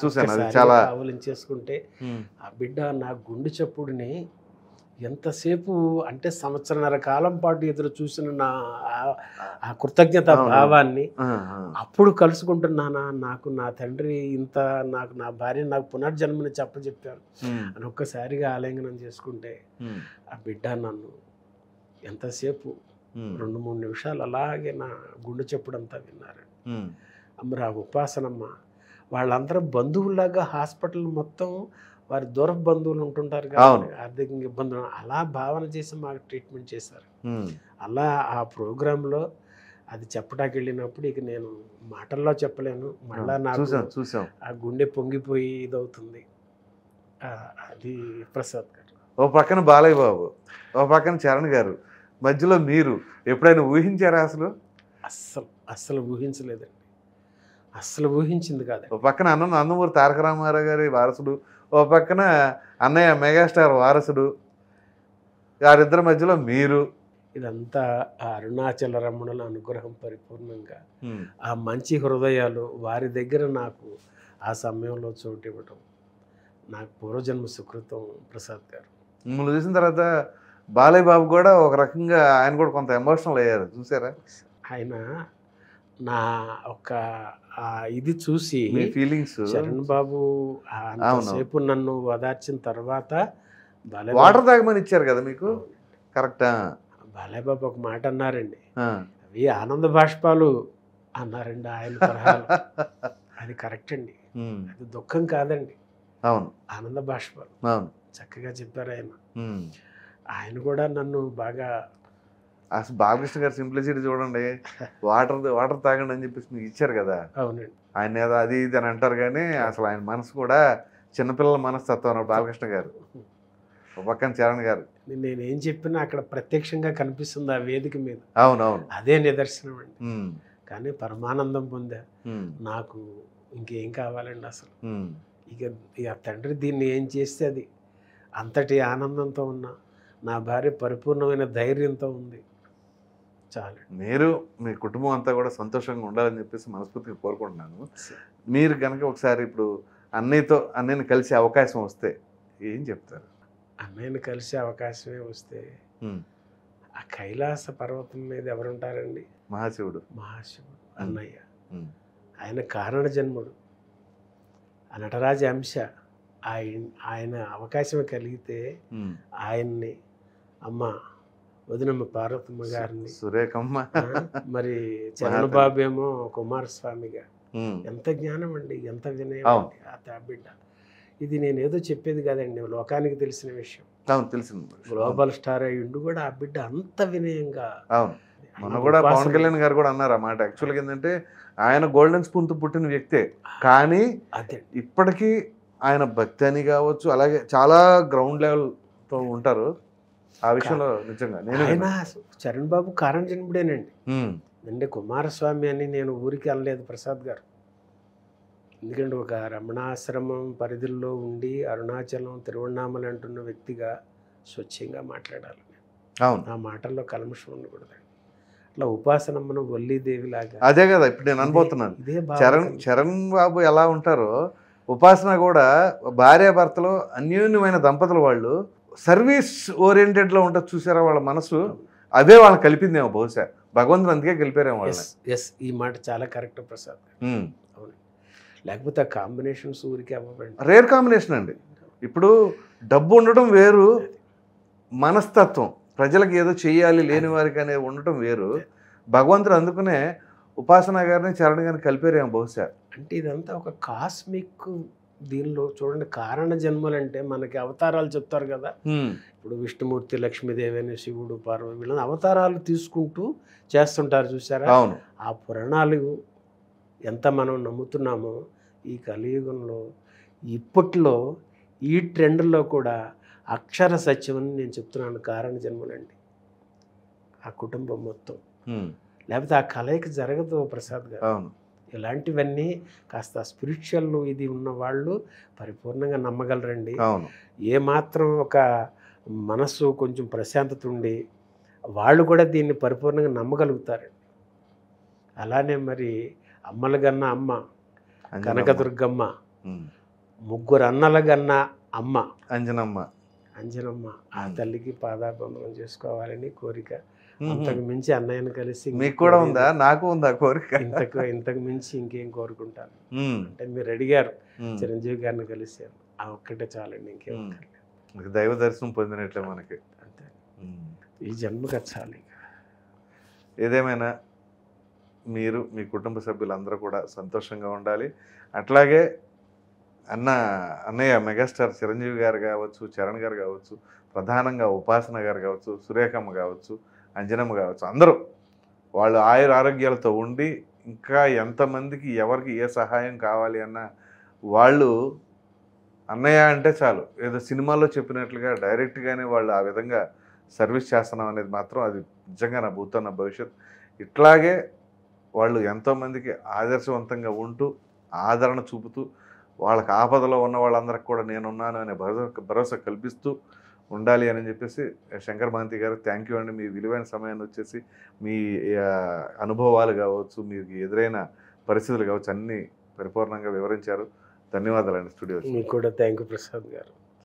చూసాను అది ఒక్కసారి చాలా. ఆవలించేసుకుంటే ఉమ్, ఆ బిడ్డ నా గుండె చప్పుడుని ఎంతసేపు అంటే 1.5 సంవత్సరాల కాలం పాటు ఎదురు చూసిన నా ఆ కృతజ్ఞత భావాన్ని అప్పుడు కలుసుకుంటున్నానా, నాకు నా తండ్రి ఇంత, నాకు నా భార్య నాకు పునర్జన్మని చెప్పారు అని ఒక్కసారిగా ఆలింగనం చేసుకుంటే ఆ బిడ్డ నన్ను ఎంతసేపు 2-3 నిమిషాలు అలాగే నా గుండె చెప్పుడంతా విన్నారు. మరి ఆ ఉపాసనమ్మ వాళ్ళందరూ బంధువులాగా హాస్పిటల్ మొత్తం వారి దూర బంధువులు ఉంటుంటారు కదా, ఆర్థికంగా ఇబ్బందులు, అలా భావన చేసి మాకు ట్రీట్మెంట్ చేశారు. అలా ఆ ప్రోగ్రాంలో అది చెప్పడానికి వెళ్ళినప్పుడు ఇక నేను మాటల్లో చెప్పలేను, మళ్ళా నాకు ఆ గుండె పొంగిపోయి ఇదవుతుంది. అది ప్రసాద్ గారు ఓ పక్కన బాలయ్య బాబు, ఓ పక్కన చరణ్ గారు, మధ్యలో మీరు ఎప్పుడైనా ఊహించారా అసలు? అస్సలు ఊహించలేదండి, అస్సలు ఊహించింది కాదు. ఓ పక్కన నందమూరి తారక రామారావు గారి వారసుడు, ఓ పక్కన అన్నయ్య మెగాస్టార్ వారసుడు, వారిద్దరి మధ్యలో మీరు. ఇదంతా ఆ అరుణాచల రమణుల అనుగ్రహం పరిపూర్ణంగా, ఆ మంచి హృదయాలు వారి దగ్గర నాకు ఆ సమయంలో చోటు ఇవ్వడం నాకు పూర్వజన్మ సుకృతం. ప్రసాద్ గారు మిమ్మల్ని చూసిన తర్వాత బాలయ్య బాబు కూడా ఒక రకంగా ఆయన కూడా కొంత ఎమోషనల్ అయ్యారు, చూసారా? ఆయన నా ఒక ఇది చూసి మీ ఫీలింగ్స్. చరణ్ బాబు అంతసేపు నన్ను ఓదార్చిన తర్వాత వాటర్ తాగమని ఇచ్చారు కదా మీకు, కరెక్టా? బాలయ్య బాబు ఒక మాట అన్నారండి, అవి ఆనంద బాష్పాలు అన్నారండి ఆయన తరహాలో. అది కరెక్ట్ అండి, అది దుఃఖం కాదండి. అవును, ఆనంద బాష్పాలు. అవును, చక్కగా చెప్పారు ఆయన. ఆయన కూడా నన్ను బాగా, అసలు బాలకృష్ణ గారు సింప్లిసిటీ చూడండి, వాటర్ తాగండి అని చెప్పేసి మీకు ఇచ్చారు కదా. అవునండి. ఆయన ఏదో అది ఇది అని అంటారు కానీ అసలు ఆయన మనసు కూడా చిన్నపిల్లల మనస్తత్వం అన్నారు బాలకృష్ణ గారు. ఒక పక్కన చరణ్ గారు. నేనేం చెప్పినా అక్కడ ప్రత్యక్షంగా కనిపిస్తుంది ఆ వేదిక మీద. అవునవును, అదే నిదర్శనం అండి. కానీ పరమానందం పొందా. నాకు ఇంకేం కావాలండి అసలు. ఇక తండ్రి దీన్ని ఏం చేస్తే అది అంతటి ఆనందంతో ఉన్నా, నా భార్య పరిపూర్ణమైన ధైర్యంతో ఉంది, చాలు. మీరు మీ కుటుంబం అంతా కూడా సంతోషంగా ఉండాలని చెప్పేసి మనస్ఫూర్తిగా కోరుకుంటున్నాను. మీరు కనుక ఒకసారి ఇప్పుడు అన్నయ్యని కలిసే అవకాశం వస్తే ఏం చెప్తారు? అన్నయ్యని కలిసే అవకాశమే వస్తే ఆ కైలాస పర్వతం మీద ఎవరుంటారండి? మహాశివుడు. మహాశివుడు అన్నయ్య. ఆయన కారణ జన్ముడు, ఆ నటరాజ అంశ. ఆయన అవకాశం కలిగితే ఆయన్ని, అమ్మ వదినమ్మ పార్వతమ్మ గారిని, సురేఖమ్మ, మరి చరణ్ బాబు ఏమో కుమారస్వామిగా, ఎంత జ్ఞానం అండి, ఎంత వినయం అండి ఆ బిడ్డ. ఇది నేను ఏదో చెప్పేది కాదండి, లోకానికి తెలిసిన విషయం. తెలిసింది. గ్లోబల్ స్టార్ అయ్యిండు కూడా ఆ బిడ్డ అంత వినయంగా. అవును, మొన్న కూడా పవన్ కళ్యాణ్ గారు కూడా అన్నారు అన్నమాట. యాక్చువల్గా ఏంటంటే ఆయన గోల్డెన్ స్పూన్తో పుట్టిన వ్యక్తే, కానీ అదే ఇప్పటికీ ఆయన భక్తి అని కావచ్చు, అలాగే చాలా గ్రౌండ్ లెవెల్తో ఉంటారు. ఆ విషయంలో నిజంగా ఆయన చరణ్ బాబు కారణ జన్ముడేనండి. అంటే కుమారస్వామి అని నేను ఊరికి అనలేదు ప్రసాద్ గారు. ఎందుకంటే ఒక రమణాశ్రమం పరిధిలో ఉండి అరుణాచలం తిరువణామల అంటున్న వ్యక్తిగా స్వచ్ఛంగా మాట్లాడాలి. అవును, ఆ మాటల్లో కల్మషం ఉండకూడదండి. అట్లా ఉపాసనమ్మను వల్లీదేవి లాగా. అదే కదా ఇప్పుడు నేను అనుభూతున్నాను. ఇదే చరణ్ బాబు ఎలా ఉంటారో, ఉపాసన కూడా భార్యాభర్తలు అన్యోన్యమైన దంపతులు, వాళ్ళు సర్వీస్ ఓరియంటెడ్లో ఉంటుంది చూసారా వాళ్ళ మనసు. అదే వాళ్ళని కలిపిందేమో బహుశా, భగవంతుడు అందుకే గెలిపారేమో వాళ్ళని. ఎస్, ఈ మాట చాలా కరెక్ట్ ప్రసాద్. అవును, లేకపోతే ఆ కాంబినేషన్స్ ఊరికి అవ్వండి. రేర్ కాంబినేషన్ అండి. ఇప్పుడు డబ్బు ఉండటం వేరు, మనస్తత్వం ప్రజలకు ఏదో చెయ్యాలి లేని వారికి అనేది ఉండటం వేరు. భగవంతుడు అందుకునే ఉపాసన గారిని చరణ్ గారిని కలిపారేమో బహుశా. అంటే ఇదంతా ఒక కాస్మిక్ దీనిలో చూడండి. కారణ జన్మలంటే మనకి అవతారాలు చెప్తారు కదా. ఇప్పుడు విష్ణుమూర్తి, లక్ష్మీదేవి అని, శివుడు, పార్వతి, వీళ్ళని అవతారాలు తీసుకుంటూ చేస్తుంటారు చూసారా. అవును, ఆ పురాణాలు ఎంత మనం నమ్ముతున్నామో ఈ కలియుగంలో ఇప్పట్లో ఈ ట్రెండ్లో కూడా అక్షర సత్యం అని నేను చెప్తున్నాను. కారణ జన్మలండి ఆ కుటుంబం మొత్తం, లేకపోతే ఆ కలయిక జరగదు ప్రసాద్ గారు. అవును, ఇలాంటివన్నీ కాస్త స్పిరిచువల్ ఇది ఉన్న వాళ్ళు పరిపూర్ణంగా నమ్మగలరండి. అవును, ఏమాత్రం ఒక మనస్సు కొంచెం ప్రశాంతత ఉండి వాళ్ళు కూడా దీన్ని పరిపూర్ణంగా నమ్మగలుగుతారండి. అలానే మరి అమ్మల గన్న అమ్మ కనకదుర్గమ్మ, ముగ్గురు అన్నల గన్న అమ్మ అంజనమ్మ, ఆ తల్లికి పాదాబంధనం చేసుకోవాలని కోరిక. ఇంతకు మించి అన్నయ్యను కలిసి మీకు కూడా ఉందా? నాకు ఉందా కోరిక? ఇంతకు మించి ఇంకేం కోరుకుంటాను అంటే, మీరు అడిగారు చిరంజీవి గారిని కలిసారు, ఆ ఒక్కటే చాలండి, ఇంకేం దైవ దర్శనం పొందినట్లే మనకి. అంతే, ఈ జన్మకి చాలు. ఏదేమైనా మీరు మీ కుటుంబ సభ్యులందరూ కూడా సంతోషంగా ఉండాలి. అట్లాగే అన్నయ్య మెగాస్టార్ చిరంజీవి గారు కావచ్చు, చరణ్ గారు కావచ్చు, ప్రధానంగా ఉపాసన గారు కావచ్చు, సురేఖమ్మ కావచ్చు, అంజనమ్మ కావచ్చు, అందరూ వాళ్ళు ఆయుర ఆరోగ్యాలతో ఉండి ఇంకా ఎంతమందికి ఎవరికి ఏ సహాయం కావాలి అన్న వాళ్ళు అన్నయ్య అంటే చాలు, ఏదో సినిమాలో చెప్పినట్లుగా డైరెక్ట్గానే వాళ్ళు ఆ విధంగా సర్వీస్ చేస్తున్నాం అనేది మాత్రం అది నిజంగా నా భూతన్న భవిష్యత్. ఇట్లాగే వాళ్ళు ఎంతోమందికి ఆదర్శవంతంగా ఉంటూ ఆదరణ చూపుతూ వాళ్ళకి ఆపదలో ఉన్న వాళ్ళందరికీ కూడా నేనున్నాను అనే భరోసా కల్పిస్తూ ఉండాలి అని చెప్పేసి శంకర్ మహంతి గారు థ్యాంక్ యూ అండి. మీ విలువైన సమయాన్ని వచ్చేసి మీ అనుభవాలు కావచ్చు, మీకు ఎదురైన పరిస్థితులు కావచ్చు, అన్నీ పరిపూర్ణంగా వివరించారు. ధన్యవాదాలండి స్టూడియో. మీకు కూడా థ్యాంక్ యూ ప్రసాద్ గారు.